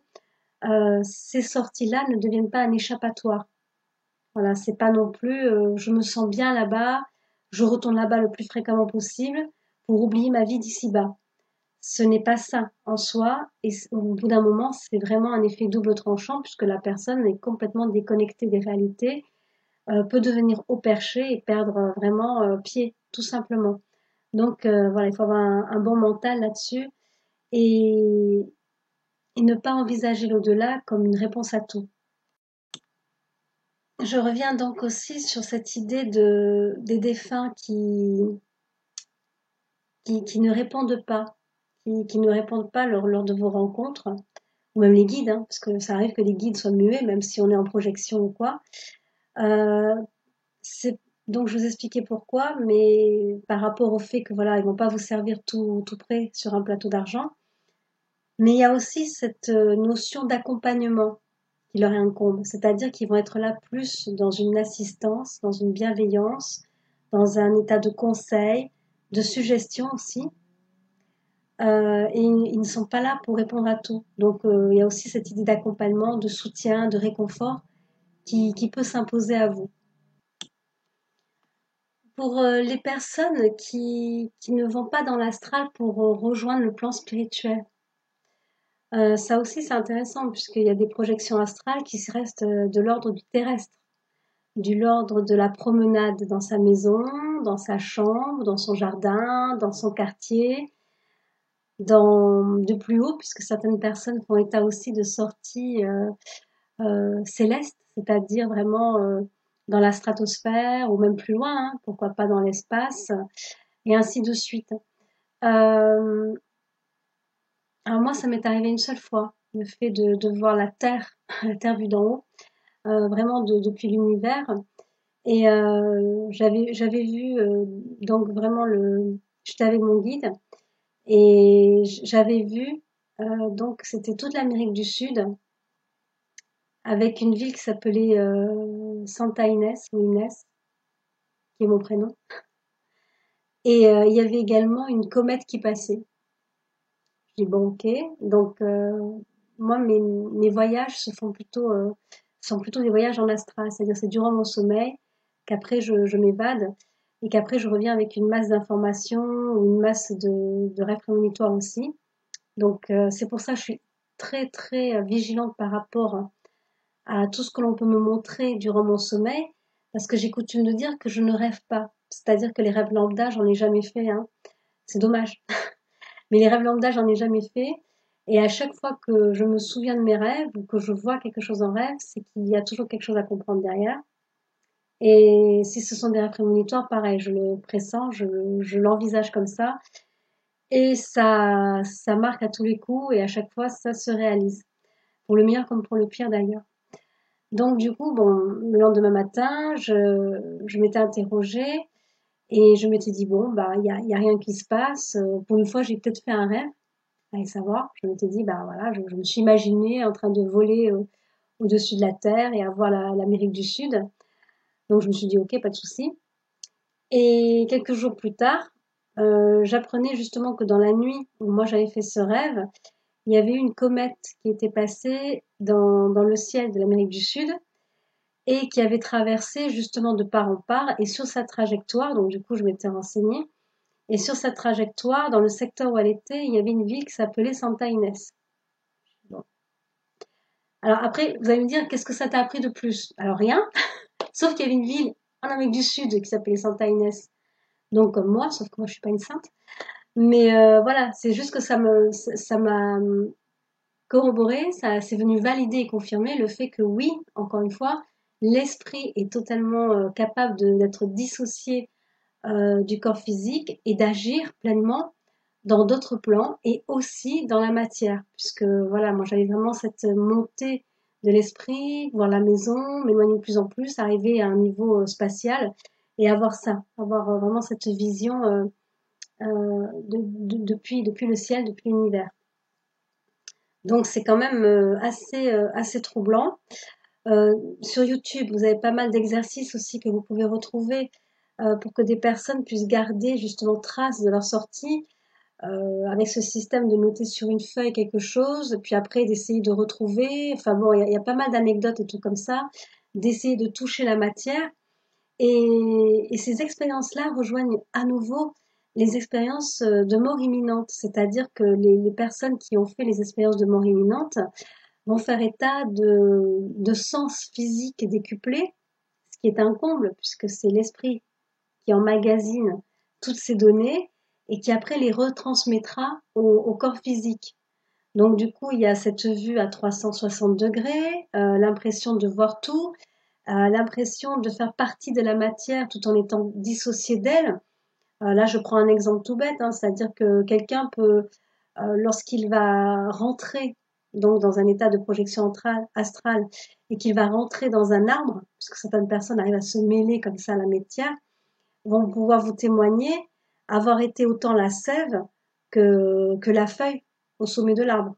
ces sorties-là ne deviennent pas un échappatoire. Voilà, c'est pas non plus je me sens bien là-bas, je retourne là-bas le plus fréquemment possible pour oublier ma vie d'ici-bas. Ce n'est pas ça en soi et au bout d'un moment, c'est vraiment un effet double tranchant puisque la personne est complètement déconnectée des réalités, peut devenir haut perché et perdre vraiment pied, tout simplement. Donc voilà, il faut avoir un bon mental là-dessus et, et ne pas envisager l'au-delà comme une réponse à tout. Je reviens donc aussi sur cette idée des défunts qui ne répondent pas, qui ne répondent pas lors de vos rencontres, ou même les guides, hein, parce que ça arrive que les guides soient muets, même si on est en projection ou quoi. Euh, c'est donc je vous expliquais pourquoi, mais par rapport au fait que voilà, ils vont pas vous servir tout prêt sur un plateau d'argent. Mais il y a aussi cette notion d'accompagnement qui leur incombe, c'est-à-dire qu'ils vont être là plus dans une assistance, dans une bienveillance, dans un état de conseil, de suggestion aussi. Et ils ne sont pas là pour répondre à tout. Donc il y a aussi cette idée d'accompagnement, de soutien, de réconfort qui peut s'imposer à vous. Pour les personnes qui ne vont pas dans l'astral pour rejoindre le plan spirituel, ça aussi c'est intéressant puisqu'il y a des projections astrales qui restent de l'ordre du terrestre, de l'ordre de la promenade dans sa maison, dans sa chambre, dans son jardin, dans son quartier, de plus haut, puisque certaines personnes font état aussi de sorties célestes, c'est-à-dire vraiment dans la stratosphère ou même plus loin, hein, pourquoi pas dans l'espace, et ainsi de suite. Euh, alors moi, ça m'est arrivé une seule fois, le fait de voir la Terre, la Terre vue d'en haut, vraiment depuis l'univers. Et j'avais vu donc vraiment j'étais avec mon guide et j'avais vu donc c'était toute l'Amérique du Sud avec une ville qui s'appelait Santa Inés ou Inès, qui est mon prénom. Et il y avait également une comète qui passait. Je dis bon ok. Donc moi mes voyages sont plutôt des voyages en astral, c'est-à-dire c'est durant mon sommeil qu'après je m'évade et qu'après je reviens avec une masse d'informations ou une masse de rêves prémonitoires aussi. Donc c'est pour ça que je suis très très vigilante par rapport à tout ce que l'on peut me montrer durant mon sommeil, parce que j'ai coutume de dire que je ne rêve pas. C'est-à-dire que les rêves lambda, j'en ai jamais fait, hein. C'est dommage. Mais les rêves lambda, j'en ai jamais fait. Et à chaque fois que je me souviens de mes rêves ou que je vois quelque chose en rêve, c'est qu'il y a toujours quelque chose à comprendre derrière. Et si ce sont des rêves prémonitoires, pareil, je le pressens, je l'envisage comme ça. Et ça marque à tous les coups et à chaque fois, ça se réalise. Pour le meilleur comme pour le pire d'ailleurs. Donc du coup, bon, le lendemain matin, je m'étais interrogée et je m'étais dit, bon, bah, il y a rien qui se passe. Pour une fois, j'ai peut-être fait un rêve. Allez savoir. Je m'étais dit, bah voilà, je me suis imaginée en train de voler au-dessus de la Terre et à voir l'Amérique du Sud. Donc je me suis dit, ok, pas de souci. Et quelques jours plus tard, j'apprenais justement que dans la nuit où moi j'avais fait ce rêve, il y avait eu une comète qui était passée dans le ciel de l'Amérique du Sud et qui avait traversé justement de part en part et sur sa trajectoire, donc du coup je m'étais renseignée, et sur sa trajectoire, dans le secteur où elle était, il y avait une ville qui s'appelait Santa Inés. Bon. Alors après, vous allez me dire, qu'est-ce que ça t'a appris de plus? Alors rien, sauf qu'il y avait une ville en Amérique du Sud qui s'appelait Santa Inés. Donc comme moi, sauf que moi je suis pas une sainte. Mais voilà, c'est juste que ça m'a corroboré, ça c'est venu valider et confirmer le fait que oui, encore une fois, l'esprit est totalement capable d'être dissocié du corps physique et d'agir pleinement dans d'autres plans et aussi dans la matière. Puisque voilà, moi j'avais vraiment cette montée de l'esprit, voir la maison, m'éloigner de plus en plus, arriver à un niveau spatial et avoir ça, avoir vraiment cette vision depuis le ciel, depuis l'univers. Donc c'est quand même assez troublant. Sur YouTube, vous avez pas mal d'exercices aussi que vous pouvez retrouver pour que des personnes puissent garder justement trace de leur sortie avec ce système de noter sur une feuille quelque chose, puis après d'essayer de retrouver. Enfin bon, il y a pas mal d'anecdotes et tout comme ça, d'essayer de toucher la matière. Et ces expériences-là rejoignent à nouveau les expériences de mort imminente, c'est-à-dire que les personnes qui ont fait les expériences de mort imminente vont faire état de sens physiques décuplés, ce qui est un comble puisque c'est l'esprit qui emmagasine toutes ces données et qui après les retransmettra au corps physique. Donc du coup, il y a cette vue à 360 degrés, l'impression de voir tout, l'impression de faire partie de la matière tout en étant dissocié d'elle. Là, je prends un exemple tout bête, hein, c'est-à-dire que quelqu'un peut, lorsqu'il va rentrer donc dans un état de projection astrale et qu'il va rentrer dans un arbre, parce que certaines personnes arrivent à se mêler comme ça à la métière, vont pouvoir vous témoigner avoir été autant la sève que la feuille au sommet de l'arbre.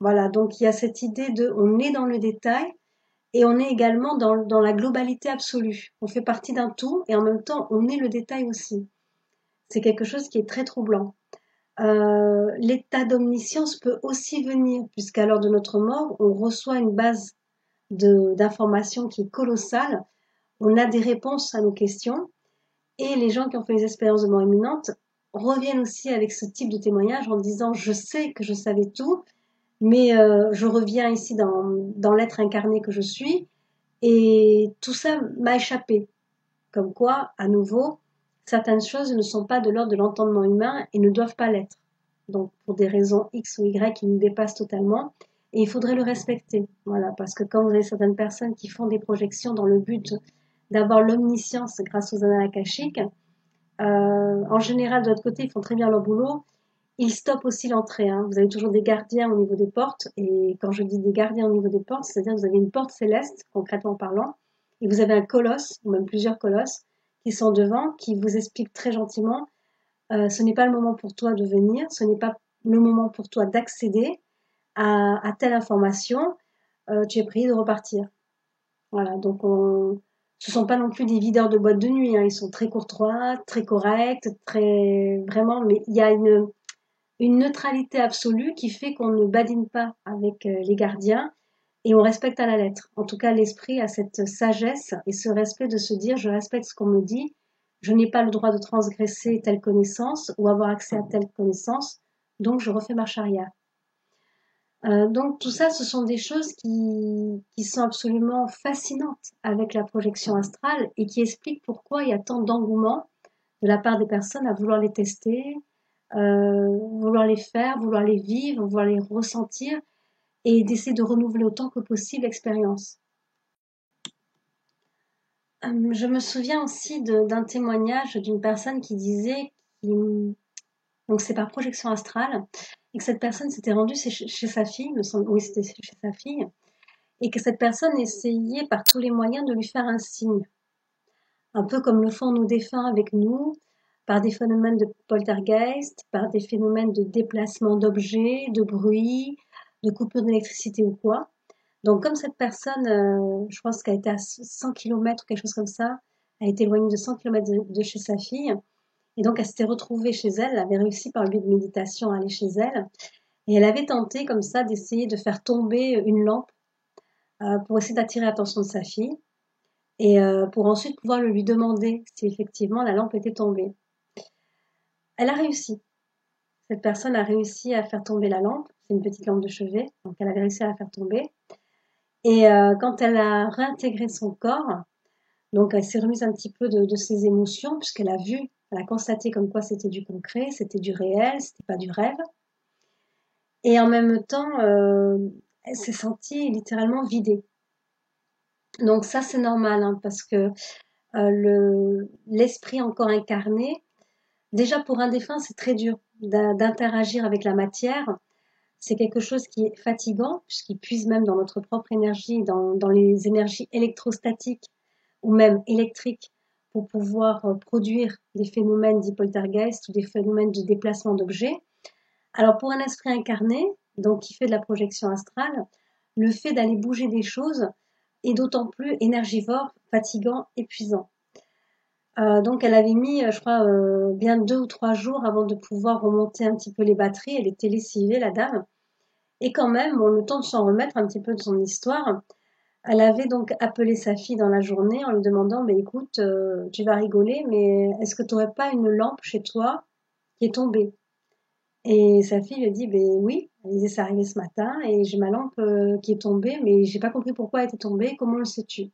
Voilà, donc il y a cette idée de on est dans le détail et on est également dans la globalité absolue. On fait partie d'un tout et en même temps on est le détail aussi. C'est quelque chose qui est très troublant. L'état d'omniscience peut aussi venir, puisqu'à l'heure de notre mort, on reçoit une base d'informations qui est colossale. On a des réponses à nos questions. Et les gens qui ont fait les expériences de mort imminente reviennent aussi avec ce type de témoignage en disant je sais que je savais tout, mais je reviens ici dans l'être incarné que je suis et tout ça m'a échappé. Comme quoi, à nouveau, certaines choses ne sont pas de l'ordre de l'entendement humain et ne doivent pas l'être. Donc, pour des raisons X ou Y qui nous dépassent totalement, et il faudrait le respecter. Voilà, parce que quand vous avez certaines personnes qui font des projections dans le but d'avoir l'omniscience grâce aux annales akashiques, en général, de l'autre côté, ils font très bien leur boulot. Ils stoppent aussi l'entrée. Hein. Vous avez toujours des gardiens au niveau des portes. Et quand je dis des gardiens au niveau des portes, c'est-à-dire que vous avez une porte céleste, concrètement parlant, et vous avez un colosse, ou même plusieurs colosses, qui sont devant, qui vous expliquent très gentiment, ce n'est pas le moment pour toi de venir, ce n'est pas le moment pour toi d'accéder à telle information, tu es prié de repartir. Voilà, donc ce sont pas non plus des videurs de boîte de nuit, hein. Ils sont très courtois, très corrects, très vraiment, mais il y a une neutralité absolue qui fait qu'on ne badine pas avec les gardiens et on respecte à la lettre. En tout cas, l'esprit a cette sagesse et ce respect de se dire je respecte ce qu'on me dit, je n'ai pas le droit de transgresser telle connaissance ou avoir accès à telle connaissance, donc je refais marche arrière. Donc tout ça, ce sont des choses qui sont absolument fascinantes avec la projection astrale et qui expliquent pourquoi il y a tant d'engouement de la part des personnes à vouloir les tester, vouloir les faire, vouloir les vivre, vouloir les ressentir et d'essayer de renouveler autant que possible l'expérience. Je me souviens aussi d'un témoignage d'une personne qui disait, donc c'est par projection astrale, et que cette personne s'était rendue chez sa fille, me semble, oui c'était chez sa fille, et que cette personne essayait par tous les moyens de lui faire un signe, un peu comme le font nos défunts avec nous, par des phénomènes de poltergeist, par des phénomènes de déplacement d'objets, de bruit, de coupure d'électricité ou quoi. Donc comme cette personne, je pense qu'elle était à 100 km ou quelque chose comme ça, elle était éloignée de 100 km de chez sa fille, et donc elle s'était retrouvée chez elle, elle avait réussi par le biais de méditation à aller chez elle, et elle avait tenté comme ça d'essayer de faire tomber une lampe pour essayer d'attirer l'attention de sa fille et pour ensuite pouvoir le lui demander si effectivement la lampe était tombée. Elle a réussi. Cette personne a réussi à faire tomber la lampe. C'est une petite lampe de chevet, donc elle avait réussi à la faire tomber. Et quand elle a réintégré son corps, donc elle s'est remise un petit peu de ses émotions puisqu'elle a vu, elle a constaté comme quoi c'était du concret, c'était du réel, c'était pas du rêve. Et en même temps, elle s'est sentie littéralement vidée. Donc ça c'est normal hein, parce que l'esprit encore incarné. Déjà pour un défunt, c'est très dur d'interagir avec la matière. C'est quelque chose qui est fatigant, puisqu'il puise même dans notre propre énergie, dans les énergies électrostatiques ou même électriques, pour pouvoir produire des phénomènes d'hypoltergeist ou des phénomènes de déplacement d'objets. Alors pour un esprit incarné, donc qui fait de la projection astrale, le fait d'aller bouger des choses est d'autant plus énergivore, fatigant, épuisant. Donc elle avait mis, je crois, bien 2 ou 3 jours avant de pouvoir remonter un petit peu les batteries. Elle était lessivée, la dame. Et quand même, bon, le temps de s'en remettre un petit peu de son histoire, elle avait donc appelé sa fille dans la journée en lui demandant, bah, écoute, tu vas rigoler, mais est-ce que tu n'aurais pas une lampe chez toi qui est tombée? Et sa fille lui a dit, ben oui, elle disait, c'est arrivé ce matin et j'ai ma lampe qui est tombée, mais j'ai pas compris pourquoi elle était tombée, comment le sais-tu?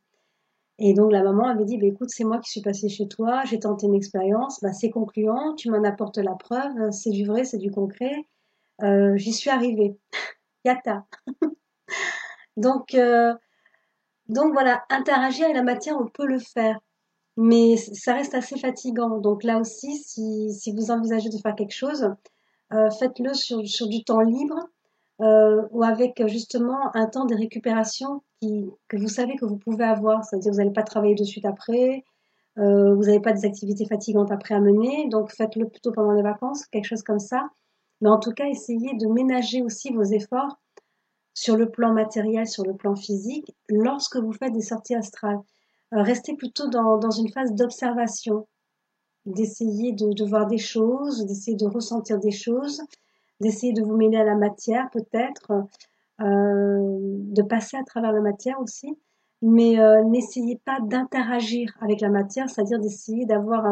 Et donc la maman avait dit, bah, écoute, c'est moi qui suis passée chez toi, j'ai tenté une expérience, bah, c'est concluant, tu m'en apportes la preuve, c'est du vrai, c'est du concret, j'y suis arrivée. Yata. Donc, euh, donc voilà, interagir avec la matière, on peut le faire. mais ça reste assez fatigant. Donc là aussi, si vous envisagez de faire quelque chose, faites-le sur du temps libre ou avec justement un temps de récupération que vous savez que vous pouvez avoir. C'est-à-dire que vous n'allez pas travailler de suite après, vous n'avez pas des activités fatigantes après à mener, donc faites-le plutôt pendant les vacances, quelque chose comme ça. Mais en tout cas, essayez de ménager aussi vos efforts sur le plan matériel, sur le plan physique, lorsque vous faites des sorties astrales. Restez plutôt dans une phase d'observation, d'essayer de voir des choses, d'essayer de ressentir des choses, d'essayer de vous mêler à la matière peut-être, de passer à travers la matière aussi, mais n'essayez pas d'interagir avec la matière, c'est-à-dire d'essayer d'avoir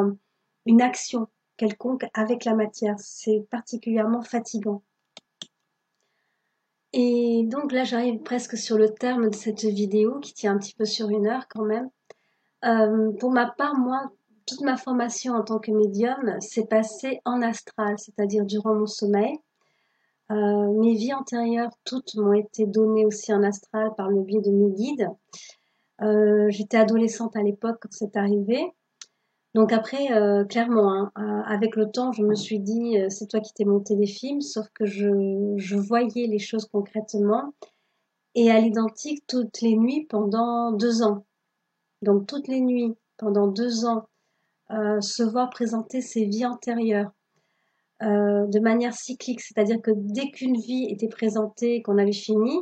une action quelconque avec la matière. C'est particulièrement fatigant. Et donc là, j'arrive presque sur le terme de cette vidéo qui tient un petit peu sur 1 heure quand même. Pour ma part, moi, toute ma formation en tant que médium s'est passée en astral, c'est-à-dire durant mon sommeil. Mes vies antérieures, toutes m'ont été données aussi en astral par le biais de mes guides. J'étais adolescente à l'époque quand c'est arrivé. Donc après, clairement, hein, avec le temps, je me suis dit, c'est toi qui t'es monté des films, sauf que je voyais les choses concrètement et à l'identique toutes les nuits pendant 2 ans. Donc toutes les nuits pendant 2 ans, se voir présenter ses vies antérieures de manière cyclique, c'est-à-dire que dès qu'une vie était présentée, qu'on avait fini,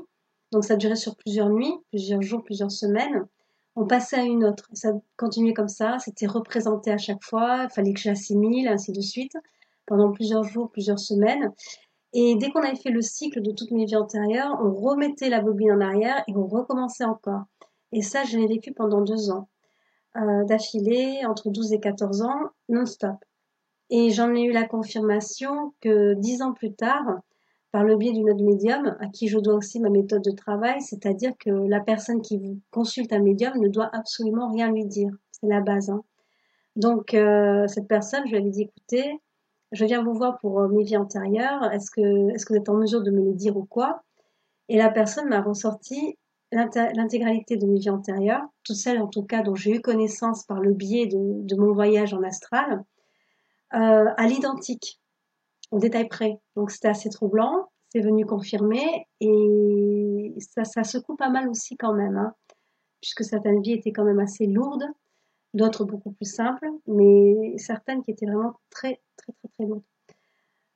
donc ça durait sur plusieurs nuits, plusieurs jours, plusieurs semaines, on passait à une autre. Ça continuait comme ça, c'était représenté à chaque fois, il fallait que j'assimile, ainsi de suite, pendant plusieurs jours, plusieurs semaines. Et dès qu'on avait fait le cycle de toutes mes vies antérieures, on remettait la bobine en arrière et on recommençait encore. Et ça, je l'ai vécu pendant 2 ans, d'affilée, entre 12 et 14 ans, non-stop. Et j'en ai eu la confirmation que 10 ans plus tard, par le biais d'une autre médium, à qui je dois aussi ma méthode de travail, c'est-à-dire que la personne qui vous consulte un médium ne doit absolument rien lui dire. C'est la base, hein. Donc, cette personne, je lui avais dit, écoutez, je viens vous voir pour mes vies antérieures, est-ce que vous êtes en mesure de me les dire ou quoi? Et la personne m'a ressorti l'intégralité de mes vies antérieures, toutes celles en tout cas dont j'ai eu connaissance par le biais de mon voyage en astral, à l'identique, au détail près. Donc c'était assez troublant, c'est venu confirmer et ça secoue pas mal aussi quand même, hein, puisque certaines vies étaient quand même assez lourdes, d'autres beaucoup plus simples, mais certaines qui étaient vraiment très très très très lourdes.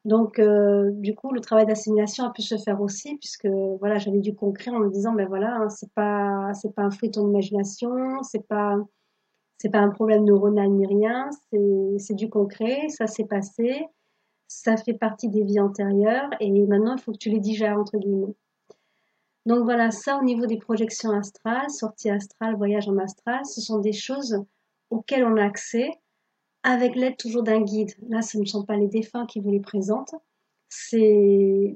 Donc du coup, le travail d'assimilation a pu se faire aussi, puisque voilà, j'avais du concret en me disant, ben voilà, hein, c'est pas un fruit de ton imagination, c'est pas un problème neuronal ni rien, c'est du concret, ça s'est passé, ça fait partie des vies antérieures et maintenant il faut que tu les digères entre guillemets. Donc voilà, ça au niveau des projections astrales, sorties astrales, voyages en astral, ce sont des choses auxquelles on a accès avec l'aide toujours d'un guide. Là, ce ne sont pas les défunts qui vous les présentent.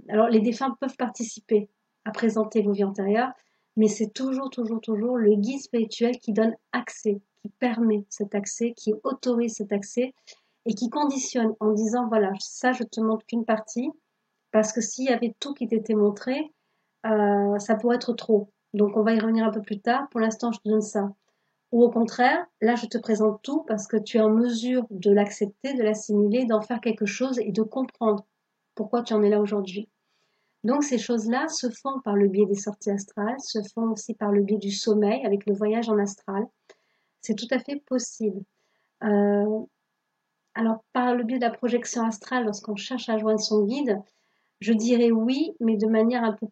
Alors les défunts peuvent participer à présenter vos vies antérieures, mais c'est toujours, toujours, toujours le guide spirituel qui donne accès, qui permet cet accès, qui autorise cet accès et qui conditionne en disant voilà, ça je te montre qu'une partie, parce que s'il y avait tout qui t'était montré, ça pourrait être trop. Donc on va y revenir un peu plus tard. Pour l'instant, je te donne ça. Ou au contraire, là, je te présente tout parce que tu es en mesure de l'accepter, de l'assimiler, d'en faire quelque chose et de comprendre pourquoi tu en es là aujourd'hui. Donc ces choses-là se font par le biais des sorties astrales, se font aussi par le biais du sommeil avec le voyage en astral. C'est tout à fait possible. Euh, alors par le biais de la projection astrale, lorsqu'on cherche à joindre son guide, je dirais oui, mais de manière un peu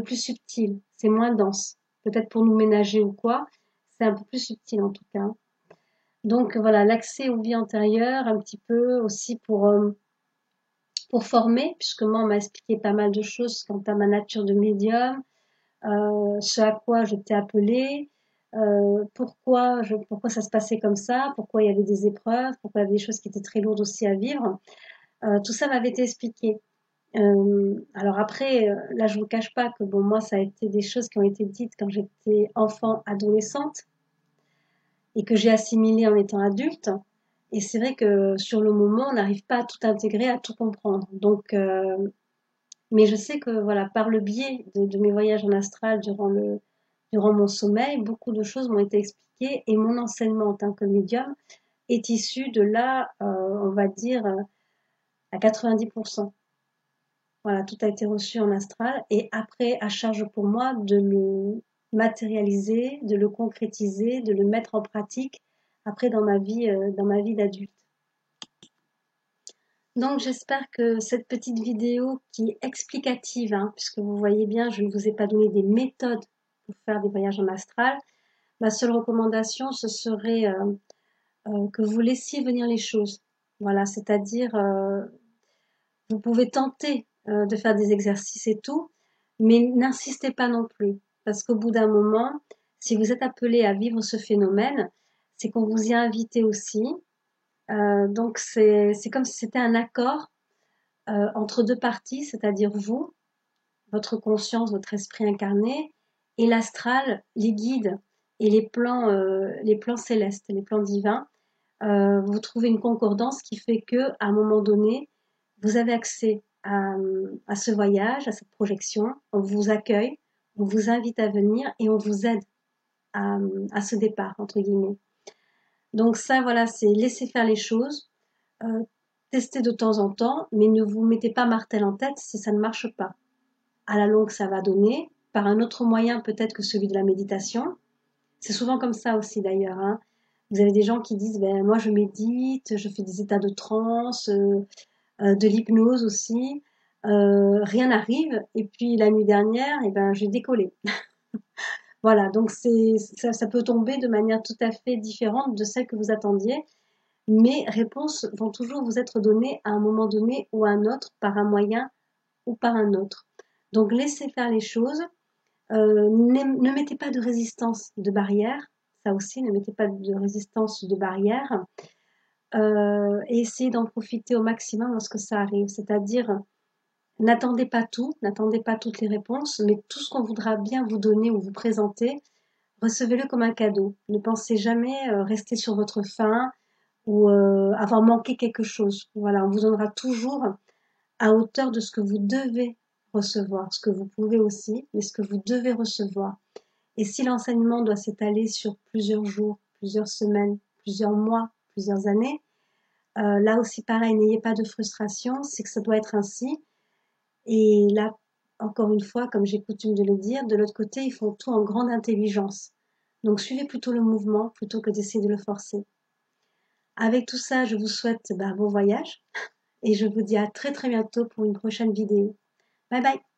plus subtile. C'est moins dense. Peut-être pour nous ménager ou quoi, c'est un peu plus subtil en tout cas. Donc voilà, l'accès aux vies antérieures, un petit peu aussi pour former, puisque moi on m'a expliqué pas mal de choses quant à ma nature de médium, ce à quoi je t'ai appelé, pourquoi ça se passait comme ça, pourquoi il y avait des épreuves, pourquoi il y avait des choses qui étaient très lourdes aussi à vivre. Tout ça m'avait été expliqué. Alors après, là je vous cache pas que bon moi ça a été des choses qui ont été dites quand j'étais enfant, adolescente et que j'ai assimilé en étant adulte. Et c'est vrai que sur le moment, on n'arrive pas à tout intégrer, à tout comprendre. Donc, mais je sais que voilà, par le biais de mes voyages en astral durant mon sommeil, beaucoup de choses m'ont été expliquées et mon enseignement en tant que médium est issu de là, on va dire, à 90%. Voilà, tout a été reçu en astral et après, à charge pour moi de le matérialiser, de le concrétiser, de le mettre en pratique après dans ma vie d'adulte. Donc j'espère que cette petite vidéo qui est explicative, hein, puisque vous voyez bien, je ne vous ai pas donné des méthodes pour faire des voyages en astral. Ma seule recommandation, ce serait que vous laissiez venir les choses. Voilà, c'est-à-dire, vous pouvez tenter de faire des exercices et tout, mais n'insistez pas non plus, parce qu'au bout d'un moment, si vous êtes appelé à vivre ce phénomène, c'est qu'on vous y a invité aussi. Donc c'est comme si c'était un accord entre deux parties, c'est-à-dire vous, votre conscience, votre esprit incarné, et l'astral, les guides et les plans célestes, les plans divins. Vous trouvez une concordance qui fait que, à un moment donné, vous avez accès à ce voyage, à cette projection. On vous accueille, on vous invite à venir et on vous aide à ce départ, entre guillemets. Donc ça, voilà, c'est laisser faire les choses, tester de temps en temps, mais ne vous mettez pas martel en tête si ça ne marche pas. À la longue, ça va donner, par un autre moyen peut-être que celui de la méditation. C'est souvent comme ça aussi d'ailleurs, hein. Vous avez des gens qui disent, ben moi je médite, je fais des états de transe, de l'hypnose aussi, rien n'arrive, et puis la nuit dernière, eh ben j'ai décollé. Voilà, donc ça peut tomber de manière tout à fait différente de celle que vous attendiez. Mes réponses vont toujours vous être données à un moment donné ou à un autre, par un moyen ou par un autre. Donc laissez faire les choses, ne mettez pas de résistance, de barrière, ça aussi, ne mettez pas de résistance, de barrière, et essayez d'en profiter au maximum lorsque ça arrive. C'est-à-dire, n'attendez pas tout, n'attendez pas toutes les réponses, mais tout ce qu'on voudra bien vous donner ou vous présenter, recevez-le comme un cadeau. Ne pensez jamais rester sur votre faim ou avoir manqué quelque chose. Voilà, on vous donnera toujours à hauteur de ce que vous devez recevoir, ce que vous pouvez aussi, mais ce que vous devez recevoir. Et si l'enseignement doit s'étaler sur plusieurs jours, plusieurs semaines, plusieurs mois, plusieurs années, là aussi pareil, n'ayez pas de frustration, c'est que ça doit être ainsi. Et là, encore une fois, comme j'ai coutume de le dire, de l'autre côté, ils font tout en grande intelligence. Donc suivez plutôt le mouvement plutôt que d'essayer de le forcer. Avec tout ça, je vous souhaite bon voyage et je vous dis à très très bientôt pour une prochaine vidéo. Bye bye!